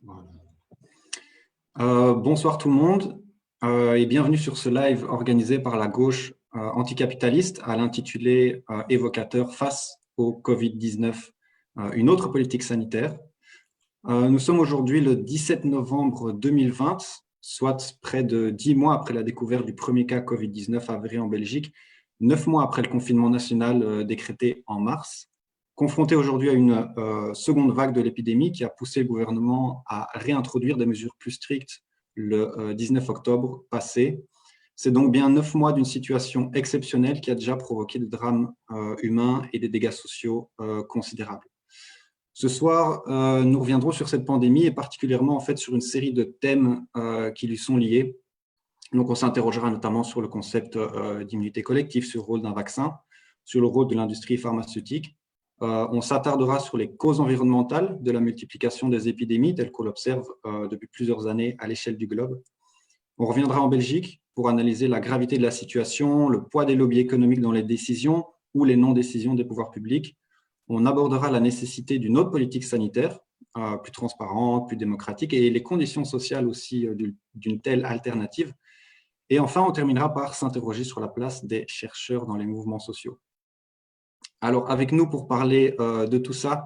Voilà. Bonsoir tout le monde et bienvenue sur ce live organisé par la gauche anticapitaliste à l'intitulé évocateur face au Covid-19, une autre politique sanitaire. Nous sommes aujourd'hui le 17 novembre 2020, soit près de 10 mois après la découverte du premier cas Covid-19 avéré en Belgique, 9 mois après le confinement national décrété en mars. Confronté aujourd'hui à une seconde vague de l'épidémie qui a poussé le gouvernement à réintroduire des mesures plus strictes le 19 octobre passé. C'est donc bien 9 mois d'une situation exceptionnelle qui a déjà provoqué des drames humains et des dégâts sociaux considérables. Ce soir, nous reviendrons sur cette pandémie et particulièrement en fait sur une série de thèmes qui lui sont liés. Donc, on s'interrogera notamment sur le concept d'immunité collective, sur le rôle d'un vaccin, sur le rôle de l'industrie pharmaceutique. On s'attardera sur les causes environnementales de la multiplication des épidémies telles qu'on l'observe depuis plusieurs années à l'échelle du globe. On reviendra en Belgique pour analyser la gravité de la situation, le poids des lobbies économiques dans les décisions ou les non-décisions des pouvoirs publics. On abordera la nécessité d'une autre politique sanitaire, plus transparente, plus démocratique, et les conditions sociales aussi d'une telle alternative. Et enfin, on terminera par s'interroger sur la place des chercheurs dans les mouvements sociaux. Alors, avec nous pour parler de tout ça,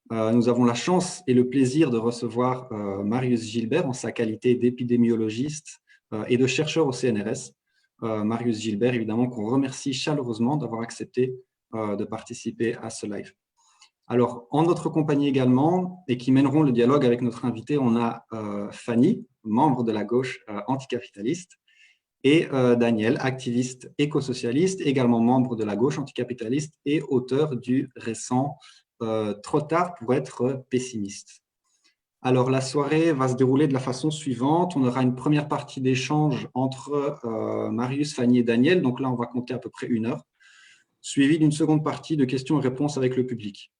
nous avons la chance et le plaisir de recevoir Marius Gilbert en sa qualité d'épidémiologiste et de chercheur au CNRS. Marius Gilbert, évidemment, qu'on remercie chaleureusement d'avoir accepté de participer à ce live. Alors, en notre compagnie également, et qui mèneront le dialogue avec notre invité, on a Fanny, membre de la gauche anticapitaliste, et Daniel, activiste éco-socialiste, également membre de la gauche anticapitaliste et auteur du récent Trop tard pour être pessimiste. Alors, la soirée va se dérouler de la façon suivante. On aura une première partie d'échange entre Marius, Fanny et Daniel. Donc là, on va compter à peu près 1 heure, suivie d'une seconde partie de questions et réponses avec le public.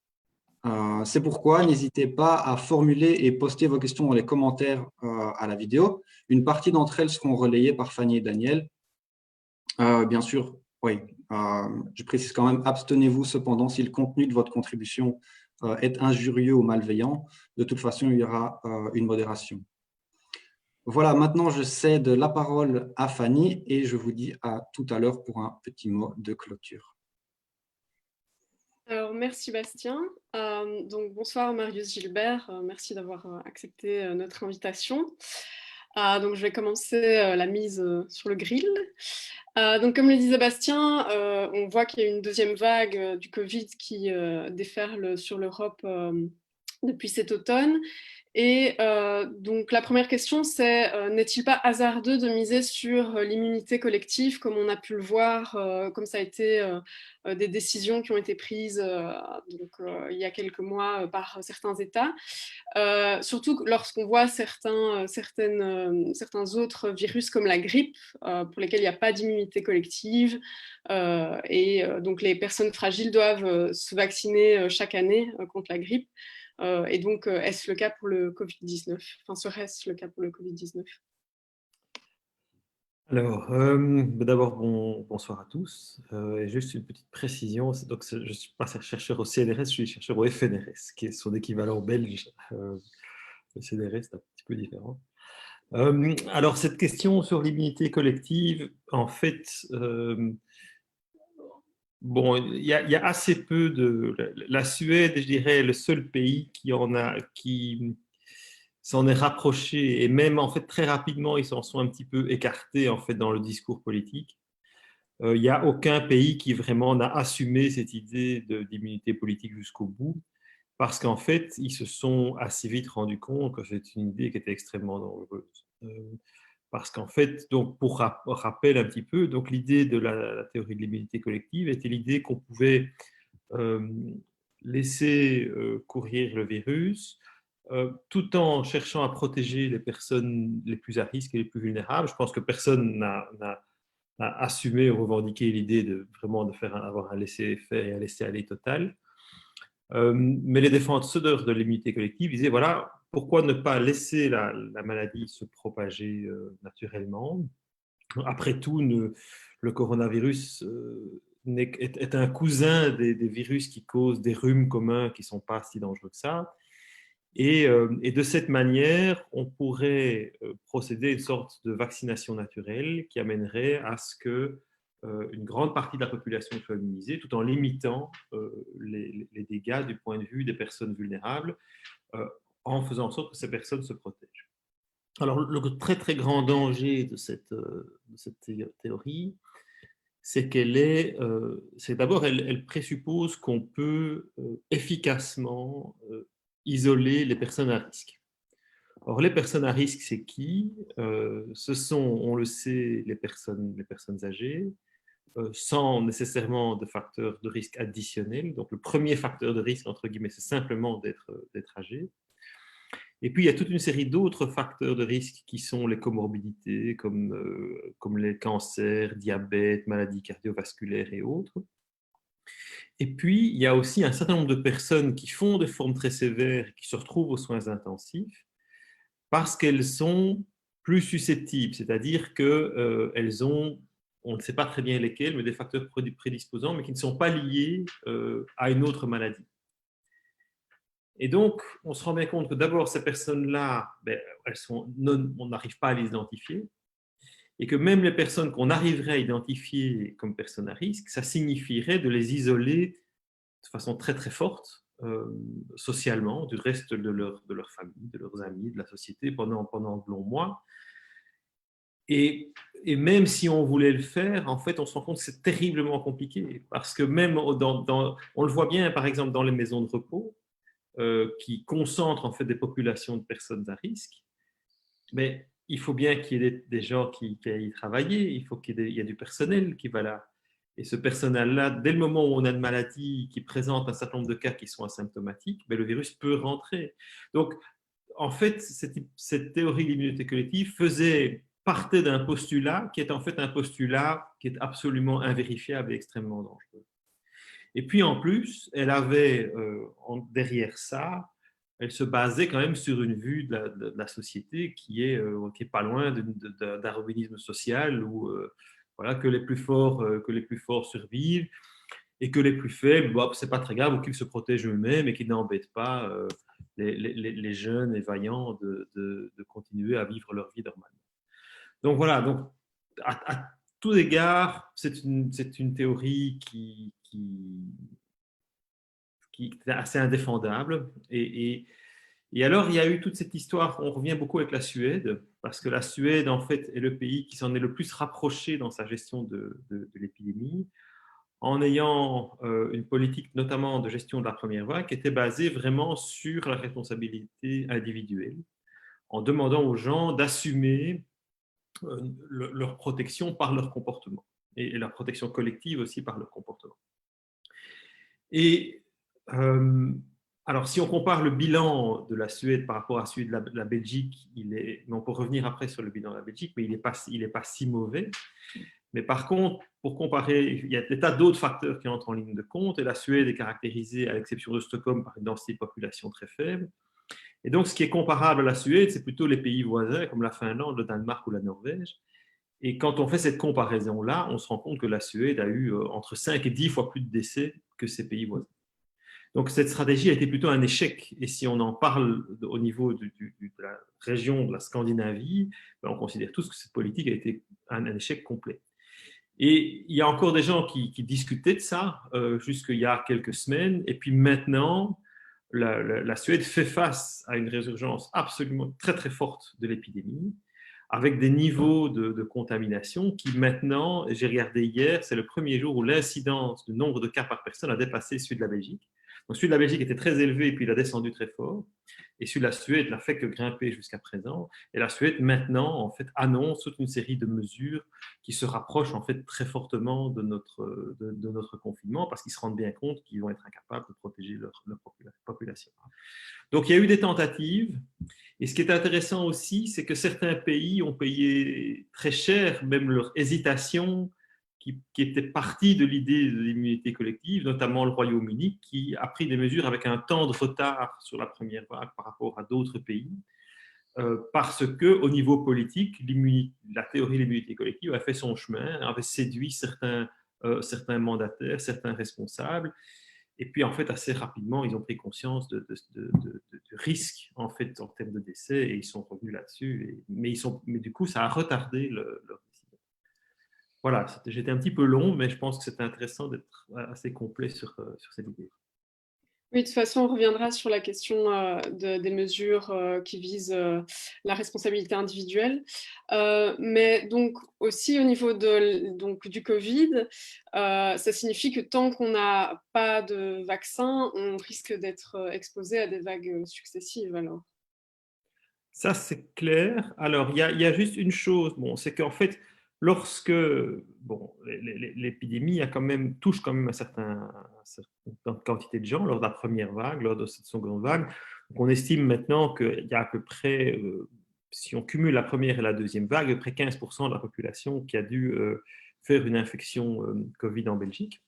C'est pourquoi n'hésitez pas à formuler et poster vos questions dans les commentaires à la vidéo. Une partie d'entre elles seront relayées par Fanny et Daniel. Bien sûr, oui, je précise quand même, abstenez-vous cependant si le contenu de votre contribution est injurieux ou malveillant. De toute façon, il y aura une modération. Voilà, maintenant je cède la parole à Fanny et je vous dis à tout à l'heure pour un petit mot de clôture. Alors, merci Bastien. Donc, bonsoir Marius Gilbert, merci d'avoir accepté notre invitation. Donc, je vais commencer la mise sur le grill. Donc, comme le disait Bastien, on voit qu'il y a une deuxième vague du Covid qui déferle sur l'Europe depuis cet automne. Et donc la première question, c'est n'est-il pas hasardeux de miser sur l'immunité collective comme on a pu le voir, comme ça a été des décisions qui ont été prises il y a quelques mois par certains États, surtout lorsqu'on voit certains autres virus comme la grippe, pour lesquels il n'y a pas d'immunité collective, donc les personnes fragiles doivent se vacciner chaque année contre la grippe. Et donc, est-ce le cas pour le Covid-19 ? Enfin, serait-ce le cas pour le Covid-19 ? Alors, d'abord, bonsoir à tous. Et juste une petite précision, donc, je ne suis pas chercheur au CNRS, je suis chercheur au FNRS, qui est son équivalent belge. Le CNRS, c'est un petit peu différent. Alors, cette question sur l'immunité collective, en fait, bon, il y a assez peu de... La Suède, je dirais, est le seul pays qui s'en est rapproché, et même en fait très rapidement, ils s'en sont un petit peu écartés en fait dans le discours politique. Il n'y a aucun pays qui vraiment n'a assumé cette idée d'immunité politique jusqu'au bout, parce qu'en fait, ils se sont assez vite rendus compte que c'est une idée qui était extrêmement dangereuse. Parce qu'en fait, donc pour rappel un petit peu, donc l'idée de la théorie de l'immunité collective était l'idée qu'on pouvait laisser courir le virus tout en cherchant à protéger les personnes les plus à risque et les plus vulnérables. Je pense que personne n'a assumé ou revendiqué l'idée de vraiment avoir un laisser-faire et un laisser-aller total. Mais les défenseurs de l'immunité collective disaient, voilà, pourquoi ne pas laisser la maladie se propager naturellement ? Après tout, le coronavirus est un cousin des virus qui causent des rhumes communs qui ne sont pas si dangereux que ça. Et de cette manière, on pourrait procéder à une sorte de vaccination naturelle qui amènerait à ce que une grande partie de la population soit immunisée, tout en limitant les dégâts du point de vue des personnes vulnérables, en faisant en sorte que ces personnes se protègent. Alors, le très très grand danger de cette théorie, c'est c'est d'abord, elle présuppose qu'on peut efficacement isoler les personnes à risque. Or, les personnes à risque, c'est qui? Ce sont, on le sait, les personnes âgées, sans nécessairement de facteurs de risque additionnels. Donc, le premier facteur de risque, entre guillemets, c'est simplement d'être âgé. Et puis, il y a toute une série d'autres facteurs de risque qui sont les comorbidités, comme les cancers, diabète, maladies cardiovasculaires et autres. Et puis, il y a aussi un certain nombre de personnes qui font des formes très sévères, qui se retrouvent aux soins intensifs, parce qu'elles sont plus susceptibles, c'est-à-dire qu'elles ont, on ne sait pas très bien lesquels, mais des facteurs prédisposants, mais qui ne sont pas liés à une autre maladie. Et donc, on se rend bien compte que d'abord, ces personnes-là, on n'arrive pas à les identifier, et que même les personnes qu'on arriverait à identifier comme personnes à risque, ça signifierait de les isoler de façon très très forte socialement du reste de leur famille, de leurs amis, de la société pendant de longs mois. Et même si on voulait le faire, en fait, on se rend compte que c'est terriblement compliqué, parce que même on le voit bien, par exemple, dans les maisons de repos, qui concentrent en fait des populations de personnes à risque, mais il faut bien qu'il y ait des gens qui aillent y travailler, il faut qu'il y ait du personnel qui va là. Et ce personnel-là, dès le moment où on a une maladie qui présente un certain nombre de cas qui sont asymptomatiques, le virus peut rentrer. Donc, en fait, cette théorie de l'immunité collective partait d'un postulat qui est en fait un postulat qui est absolument invérifiable et extrêmement dangereux. Et puis en plus, elle avait derrière ça, elle se basait quand même sur une vue de la société qui est pas loin d'un darwinisme social où voilà, que les plus forts survivent et que les plus faibles, c'est pas très grave, ou qu'ils se protègent eux-mêmes et qu'ils n'embêtent pas les jeunes et vaillants de continuer à vivre leur vie normalement. Donc voilà, donc, à tous égards, c'est une théorie qui est assez indéfendable. Et alors, il y a eu toute cette histoire, on revient beaucoup avec la Suède, parce que la Suède, en fait, est le pays qui s'en est le plus rapproché dans sa gestion de l'épidémie, en ayant une politique notamment de gestion de la première vague qui était basée vraiment sur la responsabilité individuelle, en demandant aux gens d'assumer leur protection par leur comportement, et la protection collective aussi par leur comportement. Et alors, si on compare le bilan de la Suède par rapport à celui de la Belgique, on peut revenir après sur le bilan de la Belgique, mais il n'est pas si mauvais. Mais par contre, pour comparer, il y a des tas d'autres facteurs qui entrent en ligne de compte, et la Suède est caractérisée, à l'exception de Stockholm, par une densité de population très faible. Et donc, ce qui est comparable à la Suède, c'est plutôt les pays voisins, comme la Finlande, le Danemark ou la Norvège. Et quand on fait cette comparaison-là, on se rend compte que la Suède a eu entre 5 et 10 fois plus de décès que ses pays voisins. Donc, cette stratégie a été plutôt un échec. Et si on en parle au niveau de la région de la Scandinavie, on considère tous que cette politique a été un échec complet. Et il y a encore des gens qui discutaient de ça jusqu'il y a quelques semaines. Et puis maintenant, la Suède fait face à une résurgence absolument très, très forte de l'épidémie, avec des niveaux de contamination qui maintenant, j'ai regardé hier, c'est le premier jour où l'incidence du nombre de cas par personne a dépassé celui de la Belgique. Donc celui de la Belgique était très élevé et puis il a descendu très fort. Et celui de la Suède n'a fait que grimper jusqu'à présent. Et la Suède maintenant en fait annonce toute une série de mesures qui se rapprochent en fait très fortement de notre confinement parce qu'ils se rendent bien compte qu'ils vont être incapables de protéger leur population. Donc il y a eu des tentatives. Et ce qui est intéressant aussi, c'est que certains pays ont payé très cher, même leur hésitation, qui était partie de l'idée de l'immunité collective, notamment le Royaume-Uni, qui a pris des mesures avec un temps de retard sur la première vague par rapport à d'autres pays, parce qu'au niveau politique, la théorie de l'immunité collective a fait son chemin, avait séduit certains mandataires, certains responsables, et puis en fait assez rapidement, ils ont pris conscience du risque en fait en termes de décès et ils sont revenus là-dessus. Mais du coup, ça a retardé leur décision. Voilà, j'étais un petit peu long, mais je pense que c'était intéressant d'être assez complet sur cette idée. Oui, de toute façon, on reviendra sur la question des mesures qui visent la responsabilité individuelle. Mais donc aussi au niveau du Covid, ça signifie que tant qu'on n'a pas de vaccin, on risque d'être exposé à des vagues successives alors. Ça, c'est clair. Alors, il y a juste une chose, bon, c'est qu'en fait, lorsque l'épidémie touche quand même une certaine quantité de gens lors de la première vague, lors de cette seconde vague, donc on estime maintenant qu'il y a à peu près, si on cumule la première et la deuxième vague, à peu près 15% de la population qui a dû faire une infection Covid en Belgique.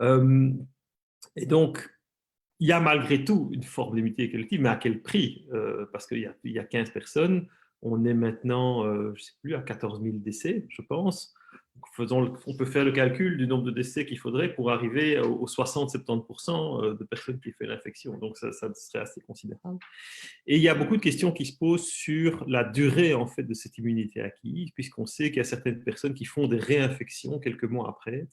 Et donc, il y a malgré tout une forme d'immunité collective, mais à quel prix? Parce qu'il y a 15 personnes, on est maintenant, je ne sais plus, à 14 000 décès, je pense. On peut faire le calcul du nombre de décès qu'il faudrait pour arriver aux 60-70% de personnes qui ont fait l'infection. Donc, ça serait assez considérable. Et il y a beaucoup de questions qui se posent sur la durée en fait, de cette immunité acquise, puisqu'on sait qu'il y a certaines personnes qui font des réinfections quelques mois après,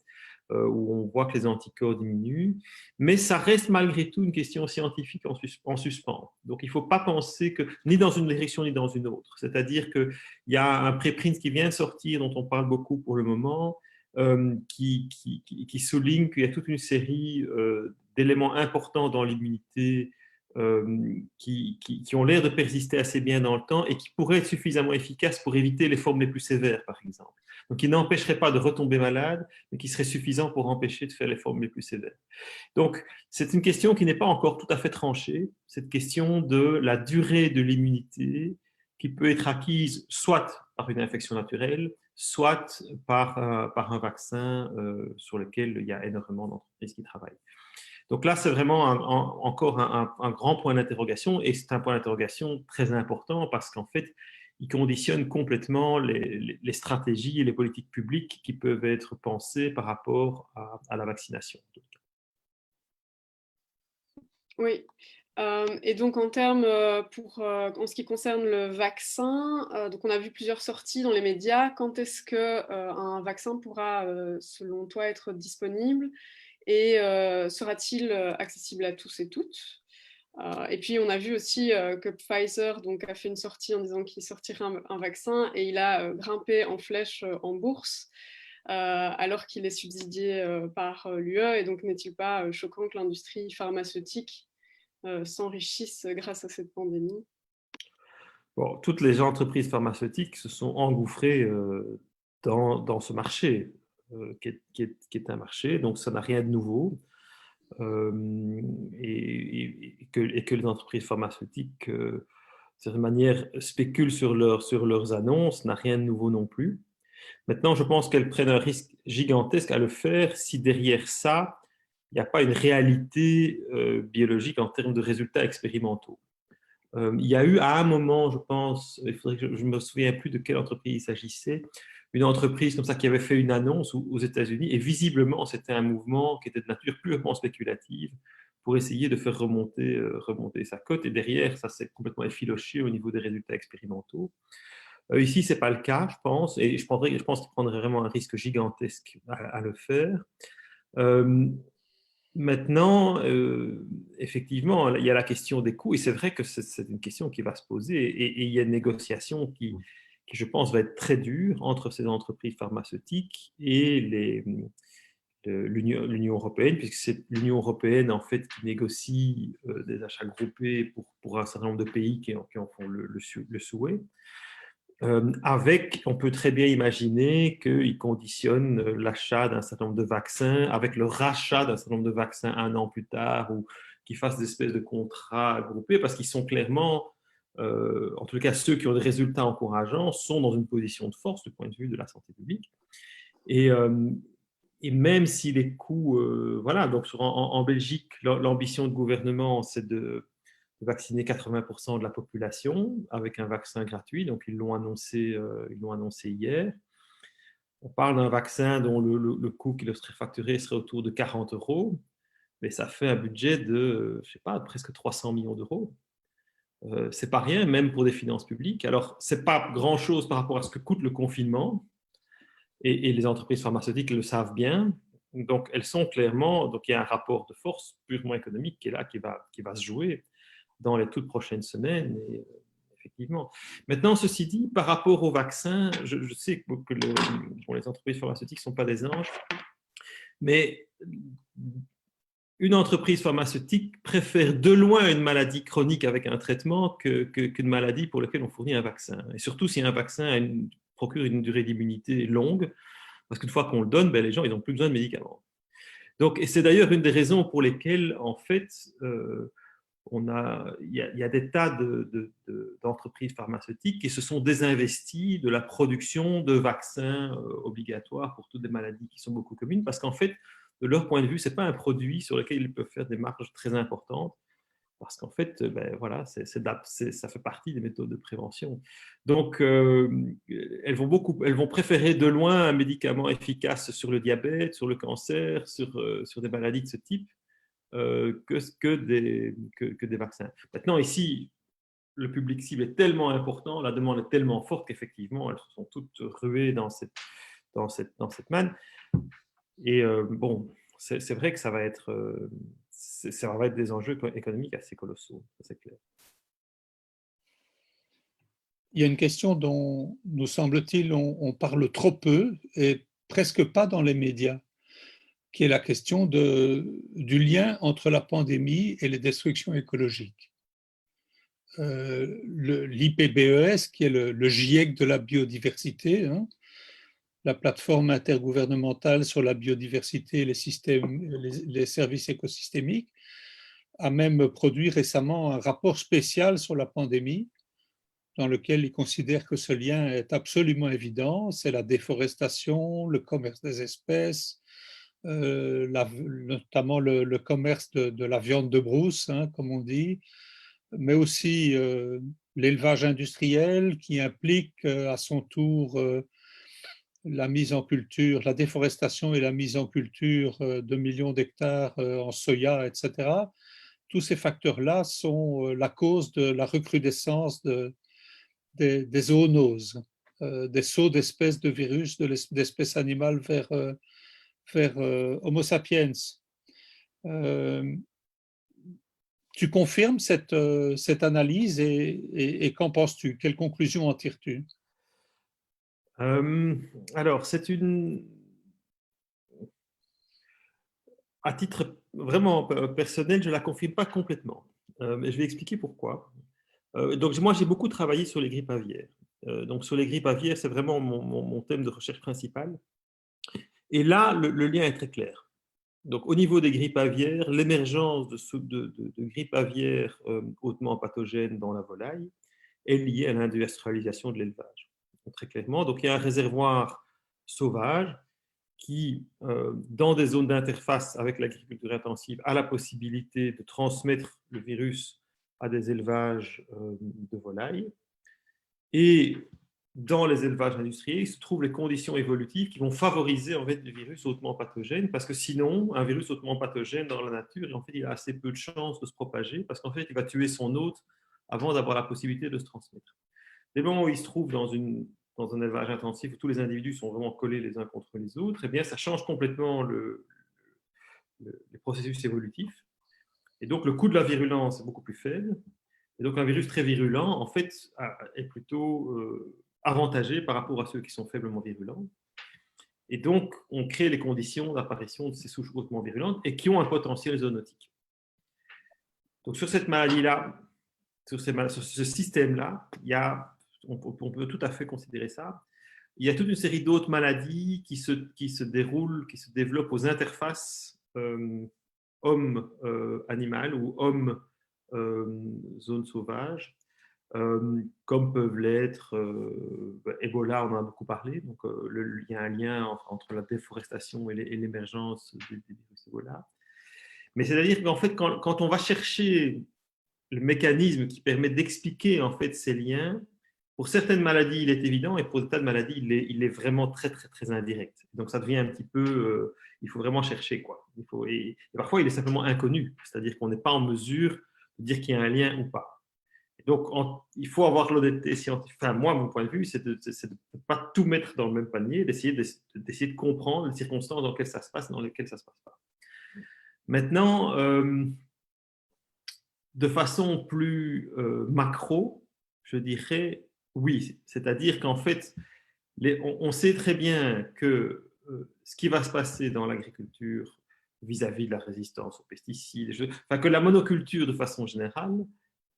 où on voit que les anticorps diminuent, mais ça reste malgré tout une question scientifique en suspens. Donc il ne faut pas penser que, ni dans une direction ni dans une autre. C'est-à-dire qu'il y a un préprint qui vient de sortir, dont on parle beaucoup pour le moment, qui souligne qu'il y a toute une série d'éléments importants dans l'immunité qui ont l'air de persister assez bien dans le temps et qui pourraient être suffisamment efficaces pour éviter les formes les plus sévères, par exemple. Donc, qui n'empêcheraient pas de retomber malade, mais qui seraient suffisants pour empêcher de faire les formes les plus sévères. Donc, c'est une question qui n'est pas encore tout à fait tranchée, cette question de la durée de l'immunité qui peut être acquise soit par une infection naturelle, soit par un vaccin sur lequel il y a énormément d'entreprises qui travaillent. Donc là, c'est vraiment encore un grand point d'interrogation et c'est un point d'interrogation très important parce qu'en fait, il conditionne complètement les stratégies et les politiques publiques qui peuvent être pensées par rapport à la vaccination. Oui. Et donc en termes, en ce qui concerne le vaccin, donc on a vu plusieurs sorties dans les médias. Quand est-ce qu'un vaccin pourra, selon toi, être disponible? Et sera-t-il accessible à tous et toutes? Et puis on a vu aussi que Pfizer donc, a fait une sortie en disant qu'il sortirait un vaccin et il a grimpé en flèche en bourse alors qu'il est subsidié par l'UE. Et donc n'est-il pas choquant que l'industrie pharmaceutique s'enrichisse grâce à cette pandémie? Bon, toutes les entreprises pharmaceutiques se sont engouffrées dans ce marché qui est un marché, donc ça n'a rien de nouveau. Et que les entreprises pharmaceutiques, de certaine manière, spéculent sur leurs annonces, n'a rien de nouveau non plus. Maintenant, je pense qu'elles prennent un risque gigantesque à le faire si derrière ça, il n'y a pas une réalité biologique en termes de résultats expérimentaux. Il y a eu à un moment, je pense, il faudrait que je ne me souviens plus de quelle entreprise il s'agissait, une entreprise comme ça qui avait fait une annonce aux États-Unis et visiblement c'était un mouvement qui était de nature purement spéculative pour essayer de faire remonter sa cote et derrière ça s'est complètement effiloché au niveau des résultats expérimentaux. Ici, ce n'est pas le cas, je pense, et je pense qu'il prendrait vraiment un risque gigantesque à le faire. Maintenant, effectivement, il y a la question des coûts, et c'est vrai que c'est une question qui va se poser, et il y a une négociation qui, je pense, va être très dure entre ces entreprises pharmaceutiques et l'Union européenne, puisque c'est l'Union européenne, en fait, qui négocie des achats groupés pour un certain nombre de pays qui en font le souhait. On peut très bien imaginer qu'ils conditionnent l'achat d'un certain nombre de vaccins avec le rachat d'un certain nombre de vaccins un an plus tard ou qu'ils fassent des espèces de contrats groupés parce qu'ils sont clairement, en tout cas ceux qui ont des résultats encourageants, sont dans une position de force du point de vue de la santé publique. Et même si les coûts, voilà, donc en Belgique, l'ambition du gouvernement, c'est de vacciner 80% de la population avec un vaccin gratuit. Donc, ils l'ont annoncé hier. On parle d'un vaccin dont le coût qui serait facturé serait autour de 40 €, mais ça fait un budget de, je sais pas, presque 300 millions d'euros. c'est pas rien, même pour des finances publiques. Alors, c'est pas grand-chose par rapport à ce que coûte le confinement, et les entreprises pharmaceutiques le savent bien. Donc, elles sont clairement, donc il y a un rapport de force purement économique qui est là, qui va se jouer dans les toutes prochaines semaines. Et, effectivement. Maintenant, ceci dit, par rapport au vaccin, je sais que les entreprises pharmaceutiques ne sont pas des anges, mais une entreprise pharmaceutique préfère de loin une maladie chronique avec un traitement qu'une maladie pour laquelle on fournit un vaccin. Et surtout si un vaccin procure une durée d'immunité longue, parce qu'une fois qu'on le donne, ben, les gens n'ont plus besoin de médicaments. Donc, et c'est d'ailleurs une des raisons pour lesquelles, en fait, il y a des tas d'entreprises pharmaceutiques qui se sont désinvesties de la production de vaccins obligatoires pour toutes les maladies qui sont beaucoup communes, parce qu'en fait, de leur point de vue, ce n'est pas un produit sur lequel ils peuvent faire des marges très importantes, parce qu'en fait, ben, voilà, ça fait partie des méthodes de prévention. Donc, elles vont préférer de loin un médicament efficace sur le diabète, sur le cancer, sur des maladies de ce type, que des vaccins. Maintenant, ici, le public cible est tellement important, la demande est tellement forte qu'effectivement, elles sont toutes ruées dans cette manne. Et bon, c'est vrai que ça va être des enjeux économiques assez colossaux, c'est clair. Il y a une question dont, nous semble-t-il, on parle trop peu et presque pas dans les médias, qui est la question du lien entre la pandémie et les destructions écologiques. L'IPBES, qui est le GIEC de la biodiversité, hein, la plateforme intergouvernementale sur la biodiversité et les services écosystémiques, a même produit récemment un rapport spécial sur la pandémie, dans lequel il considère que ce lien est absolument évident, c'est la déforestation, le commerce des espèces, notamment le commerce de la viande de brousse, hein, comme on dit, mais aussi l'élevage industriel qui implique à son tour la mise en culture, la déforestation et la mise en culture de millions d'hectares en soya, etc. Tous ces facteurs-là sont la cause de la recrudescence des zoonoses, des sauts d'espèces de virus, d'espèces animales vers Homo sapiens. Tu confirmes cette analyse et qu'en penses-tu? Quelles conclusions en tires-tu? Alors, à titre vraiment personnel, je ne la confirme pas complètement. Mais je vais expliquer pourquoi. Donc, moi, j'ai beaucoup travaillé sur les grippes aviaires. Donc, sur les grippes aviaires, c'est vraiment mon thème de recherche principal. Et là, le lien est très clair. Donc, au niveau des grippes aviaires, l'émergence de grippes aviaires hautement pathogènes dans la volaille est liée à l'industrialisation de l'élevage. Très clairement. Donc, il y a un réservoir sauvage qui, dans des zones d'interface avec l'agriculture intensive, a la possibilité de transmettre le virus à des élevages de volailles. Et dans les élevages industriels, il se trouvent les conditions évolutives qui vont favoriser en fait des virus hautement pathogènes, parce que sinon, un virus hautement pathogène dans la nature, en fait, il a assez peu de chances de se propager, parce qu'en fait, il va tuer son hôte avant d'avoir la possibilité de se transmettre. Dès le moment où il se trouve dans un élevage intensif où tous les individus sont vraiment collés les uns contre les autres, eh bien, ça change complètement les processus évolutifs. Et donc, le coût de la virulence est beaucoup plus faible. Et donc, un virus très virulent, en fait, est plutôt avantagé par rapport à ceux qui sont faiblement virulents. Et donc, on crée les conditions d'apparition de ces souches hautement virulentes et qui ont un potentiel zoonotique. Donc, sur cette maladie-là, sur ce système-là, on peut tout à fait considérer ça. Il y a toute une série d'autres maladies qui se développent aux interfaces homme-animal ou homme-zone sauvage, comme peuvent l'être Ebola, on en a beaucoup parlé. Donc, il y a un lien entre la déforestation et l'émergence des virus Ebola. Mais c'est-à-dire qu'en fait, quand on va chercher le mécanisme qui permet d'expliquer en fait ces liens, pour certaines maladies, il est évident, et pour des tas de maladies, il est vraiment très, très, très indirect. Donc, ça devient un petit peu, il faut vraiment chercher, quoi. Et parfois, il est simplement inconnu, c'est-à-dire qu'on n'est pas en mesure de dire qu'il y a un lien ou pas. Donc, il faut avoir l'honnêteté scientifique. Enfin, moi, mon point de vue, c'est de ne pas tout mettre dans le même panier, d'essayer de comprendre les circonstances dans lesquelles ça se passe et dans lesquelles ça ne se passe pas. Maintenant, de façon plus macro, je dirais oui. C'est-à-dire qu'en fait, on sait très bien que ce qui va se passer dans l'agriculture vis-à-vis de la résistance aux pesticides, que la monoculture de façon générale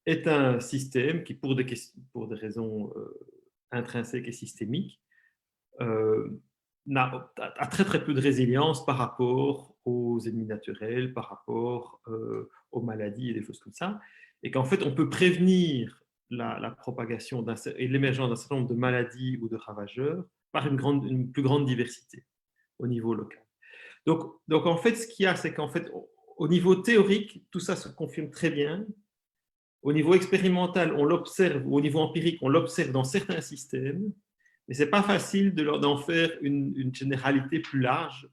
est un système qui, pour des raisons intrinsèques et systémiques, a très très peu de résilience par rapport aux ennemis naturels, par rapport aux maladies et des choses comme ça, et qu'en fait on peut prévenir la propagation et l'émergence d'un certain nombre de maladies ou de ravageurs par une plus grande diversité au niveau local. Donc en fait, ce qu'il y a, c'est qu'en fait, au niveau théorique, tout ça se confirme très bien. Au niveau expérimental, on l'observe, ou au niveau empirique, on l'observe dans certains systèmes, mais ce n'est pas facile d'en faire une généralité plus large.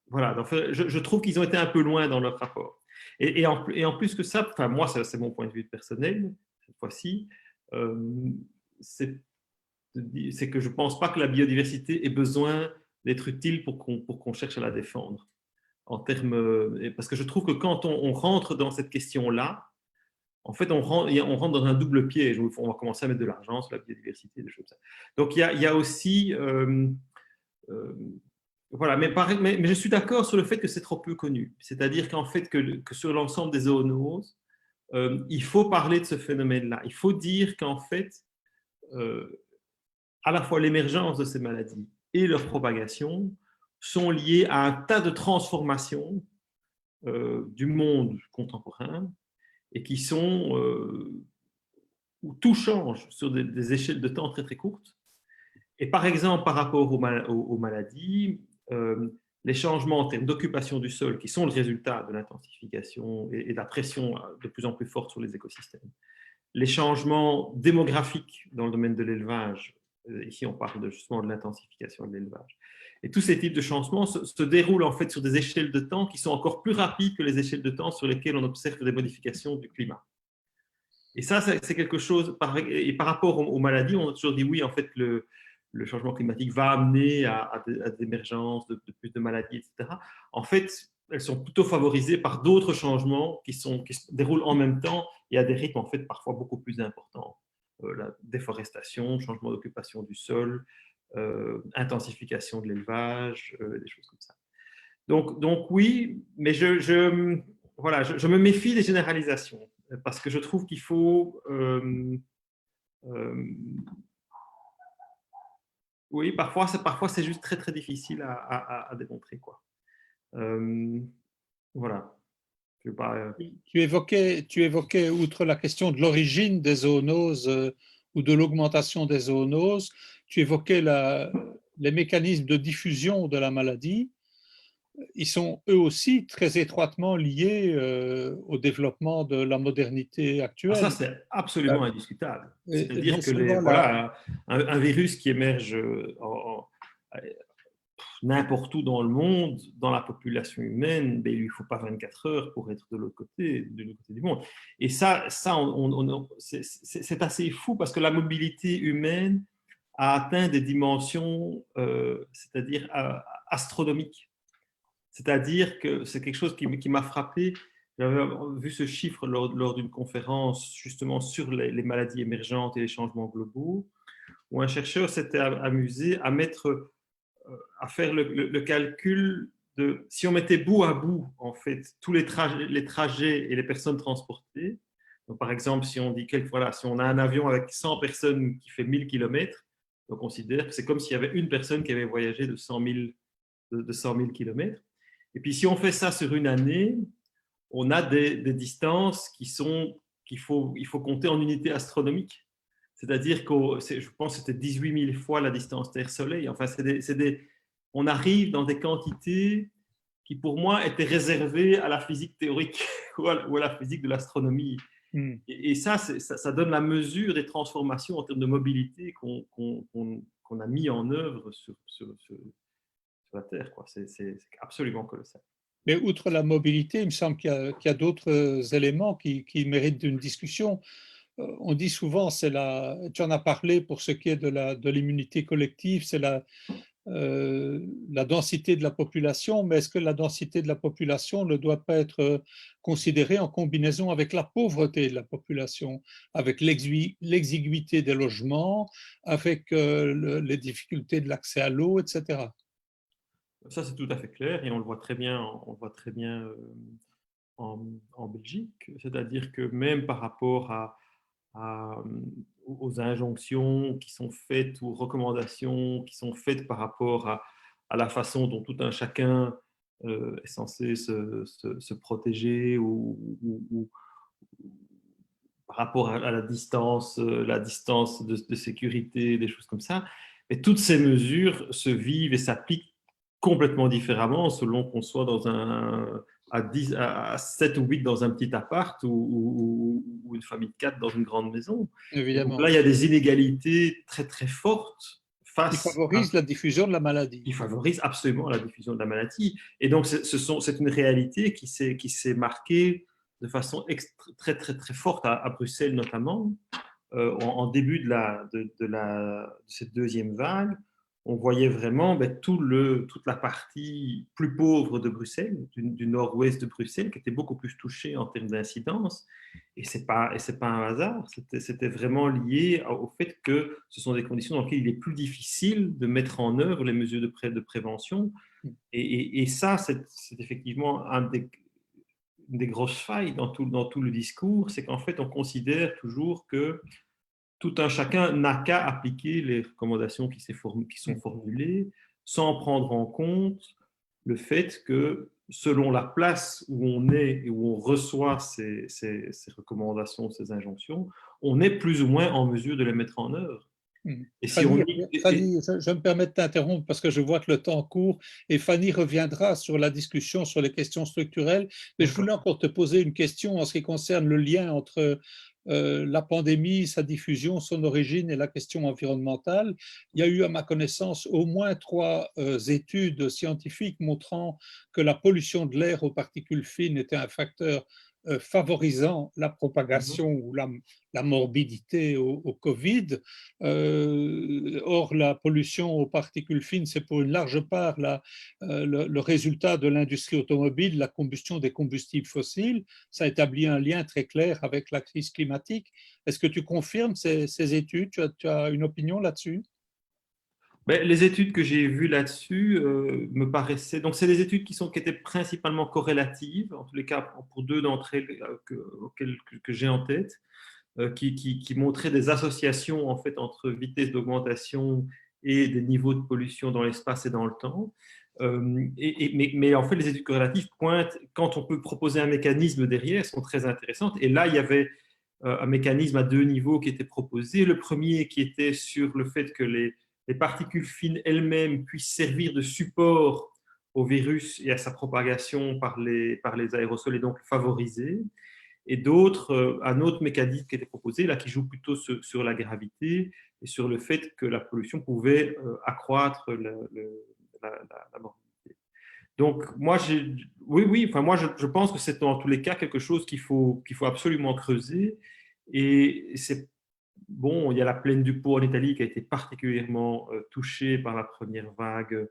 Voilà, donc, je trouve qu'ils ont été un peu loin dans leur rapport. Et en plus que ça, enfin, moi, c'est mon point de vue personnel, cette fois-ci, c'est que je ne pense pas que la biodiversité ait besoin d'être utile pour qu'on cherche à la défendre. Parce que je trouve que quand on rentre dans cette question-là, en fait, on rentre dans un double piège où on va commencer à mettre de l'argent sur la biodiversité, des choses comme ça. Donc, il y a aussi... voilà, mais je suis d'accord sur le fait que c'est trop peu connu. C'est-à-dire qu'en fait, que sur l'ensemble des zoonoses, il faut parler de ce phénomène-là. Il faut dire qu'en fait, à la fois l'émergence de ces maladies et leur propagation sont liées à un tas de transformations du monde contemporain et qui sont où tout change sur des échelles de temps très très courtes. Et par exemple, par rapport aux maladies, les changements en termes d'occupation du sol qui sont le résultat de l'intensification et de la pression de plus en plus forte sur les écosystèmes, les changements démographiques dans le domaine de l'élevage, ici on parle justement de l'intensification de l'élevage, et tous ces types de changements se déroulent en fait sur des échelles de temps qui sont encore plus rapides que les échelles de temps sur lesquelles on observe des modifications du climat. Et ça, c'est quelque chose, et par rapport aux maladies, on a toujours dit oui, en fait, le changement climatique va amener à l'émergence de plus de maladies, etc. En fait, elles sont plutôt favorisées par d'autres changements qui se déroulent en même temps et à des rythmes en fait parfois beaucoup plus importants. La déforestation, changement d'occupation du sol, intensification de l'élevage, des choses comme ça. Donc oui, mais voilà, je me méfie des généralisations parce que je trouve qu'il faut... oui, parfois c'est juste très, très difficile à démontrer, quoi. Voilà. Je vais pas, Tu évoquais, outre la question de l'origine des zoonoses ou de l'augmentation des zoonoses, tu évoquais les mécanismes de diffusion de la maladie. Ils sont eux aussi très étroitement liés au développement de la modernité actuelle. Ça, c'est absolument indiscutable. C'est-à-dire que un virus qui émerge n'importe où dans le monde, dans la population humaine, il ne lui faut pas 24 heures pour être de l'autre côté du monde. Et ça c'est assez fou parce que la mobilité humaine a atteint des dimensions, c'est-à-dire astronomiques. C'est-à-dire que c'est quelque chose qui m'a frappé. J'avais vu ce chiffre lors d'une conférence justement sur les maladies émergentes et les changements globaux, où un chercheur s'était amusé à faire le calcul de si on mettait bout à bout en fait tous les trajets et les personnes transportées. Donc, par exemple, si on dit si on a un avion avec 100 personnes qui fait 1000 km, on considère que c'est comme s'il y avait une personne qui avait voyagé de 100 000 km. Et puis, si on fait ça sur une année, on a des distances il faut compter en unités astronomiques. C'est-à-dire que je pense que c'était 18 000 fois la distance Terre-Soleil. Enfin, on arrive dans des quantités qui, pour moi, étaient réservées à la physique théorique ou à la physique de l'astronomie. Et ça donne la mesure des transformations en termes de mobilité qu'on a mis en œuvre sur la Terre, quoi. C'est absolument colossal. Mais outre la mobilité, il me semble qu'il y a d'autres éléments qui méritent d'une discussion. On dit souvent, tu en as parlé pour ce qui est de l'immunité collective, c'est la densité de la population, mais est-ce que la densité de la population ne doit pas être considérée en combinaison avec la pauvreté de la population, avec l'exiguïté des logements, avec les difficultés de l'accès à l'eau, etc. Ça, c'est tout à fait clair et on le voit très bien, en Belgique. C'est-à-dire que même par rapport aux injonctions qui sont faites, aux recommandations qui sont faites par rapport à la façon dont tout un chacun est censé se protéger ou par rapport à la distance de sécurité, des choses comme ça. Et toutes ces mesures se vivent et s'appliquent complètement différemment selon qu'on soit à 7 ou 8 dans un petit appart ou une famille de 4 dans une grande maison. Et donc Évidemment. là, il y a des inégalités très, très fortes Qui favorise la diffusion de la maladie. qui favorisent absolument la diffusion de la maladie. Et donc, c'est une réalité qui s'est marquée de façon très, très, très forte à Bruxelles notamment. En début de cette deuxième vague, on voyait vraiment toute la partie plus pauvre de Bruxelles, du nord-ouest de Bruxelles, qui était beaucoup plus touchée en termes d'incidence. Et ce n'est pas un hasard, c'était vraiment lié au fait que ce sont des conditions dans lesquelles il est plus difficile de mettre en œuvre les mesures de prévention. Et ça, c'est effectivement une des grosses failles dans tout le discours, c'est qu'en fait, on considère toujours que tout un chacun n'a qu'à appliquer les recommandations qui sont formulées sans prendre en compte le fait que selon la place où on est et où on reçoit ces recommandations, ces injonctions, on est plus ou moins en mesure de les mettre en œuvre. Et si Fanny, je me permets de t'interrompre parce que je vois que le temps court et Fanny reviendra sur la discussion sur les questions structurelles. Mais je voulais encore te poser une question en ce qui concerne le lien entre la pandémie, sa diffusion, son origine et la question environnementale. Il y a eu, à ma connaissance, au moins 3 études scientifiques montrant que la pollution de l'air aux particules fines était un facteur favorisant la propagation ou la morbidité au Covid. Or, la pollution aux particules fines, c'est pour une large part le résultat de l'industrie automobile, la combustion des combustibles fossiles. Ça établit un lien très clair avec la crise climatique. Est-ce que tu confirmes ces études? Tu as une opinion là-dessus? Les études que j'ai vues là-dessus me paraissaient. Donc, c'est des études qui étaient principalement corrélatives, en tous les cas pour 2 d'entre elles que j'ai en tête, qui montraient des associations en fait entre vitesse d'augmentation et des niveaux de pollution dans l'espace et dans le temps. Mais en fait, les études corrélatives pointent, quand on peut proposer un mécanisme derrière, sont très intéressantes. Et là, il y avait un mécanisme à 2 niveaux qui était proposé. Le premier qui était sur le fait que les particules fines elles-mêmes puissent servir de support au virus et à sa propagation par les aérosols et donc favoriser. Et un autre mécanisme qui était proposé, là, qui joue plutôt sur la gravité et sur le fait que la pollution pouvait accroître la morbidité. Donc, moi, je pense que c'est dans tous les cas quelque chose qu'il faut absolument creuser. Et c'est bon, il y a la plaine du Pô en Italie qui a été particulièrement touchée par la première vague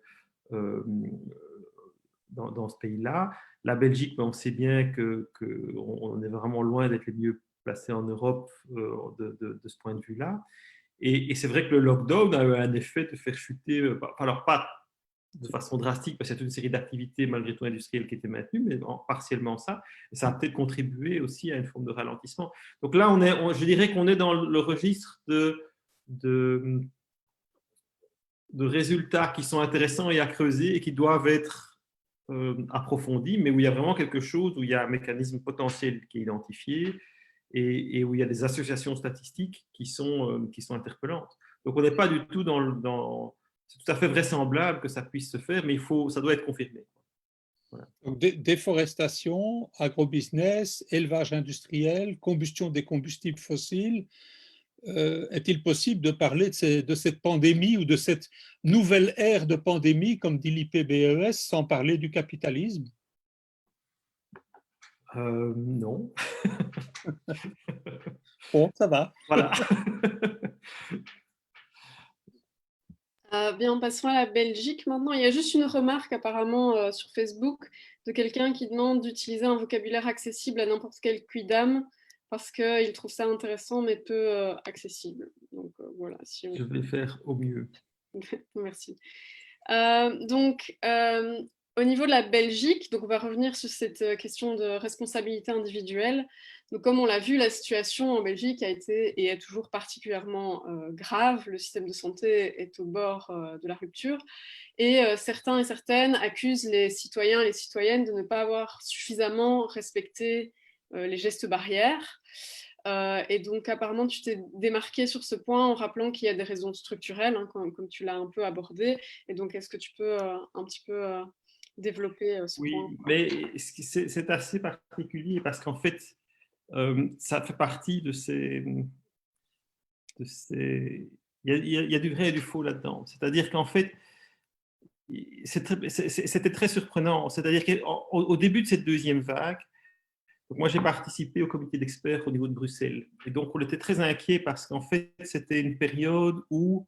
dans ce pays-là. La Belgique, on sait bien qu'on est vraiment loin d'être les mieux placés en Europe de ce point de vue-là. Et c'est vrai que le lockdown a eu un effet de faire chuter, alors pas de façon drastique, parce qu'il y a toute une série d'activités malgré tout industrielles qui étaient maintenues, mais partiellement ça. Et ça a peut-être contribué aussi à une forme de ralentissement. Donc là, je dirais qu'on est dans le registre de résultats qui sont intéressants et à creuser et qui doivent être approfondis, mais où il y a vraiment quelque chose, où il y a un mécanisme potentiel qui est identifié et où il y a des associations statistiques qui sont interpellantes. Donc on n'est pas du tout c'est tout à fait vraisemblable que ça puisse se faire, mais ça doit être confirmé. Voilà. Donc, déforestation, agrobusiness, élevage industriel, combustion des combustibles fossiles. Est-il possible de parler de cette pandémie ou de cette nouvelle ère de pandémie, comme dit l'IPBES, sans parler du capitalisme? Non. Bon, ça va. Voilà. Bien, passons à la Belgique maintenant. Il y a juste une remarque apparemment sur Facebook de quelqu'un qui demande d'utiliser un vocabulaire accessible à n'importe quel quidam parce qu'il trouve ça intéressant mais peu accessible. Donc voilà, si on... Je vais faire au mieux. Merci. Donc, au niveau de la Belgique, donc on va revenir sur cette question de responsabilité individuelle. Donc, comme on l'a vu, la situation en Belgique a été et est toujours particulièrement grave. Le système de santé est au bord de la rupture. Et certains et certaines accusent les citoyens et les citoyennes de ne pas avoir suffisamment respecté les gestes barrières. Et donc, apparemment, tu t'es démarqué sur ce point en rappelant qu'il y a des raisons structurelles, hein, comme tu l'as un peu abordé. Et donc, est-ce que tu peux un petit peu développer ce point? Oui, mais c'est assez particulier parce qu'en fait, ça fait partie de ces... Il y a du vrai et du faux là-dedans. C'est-à-dire qu'en fait, c'était très surprenant. C'est-à-dire qu'au début de cette deuxième vague, donc moi j'ai participé au comité d'experts au niveau de Bruxelles. Et donc on était très inquiets parce qu'en fait, c'était une période où,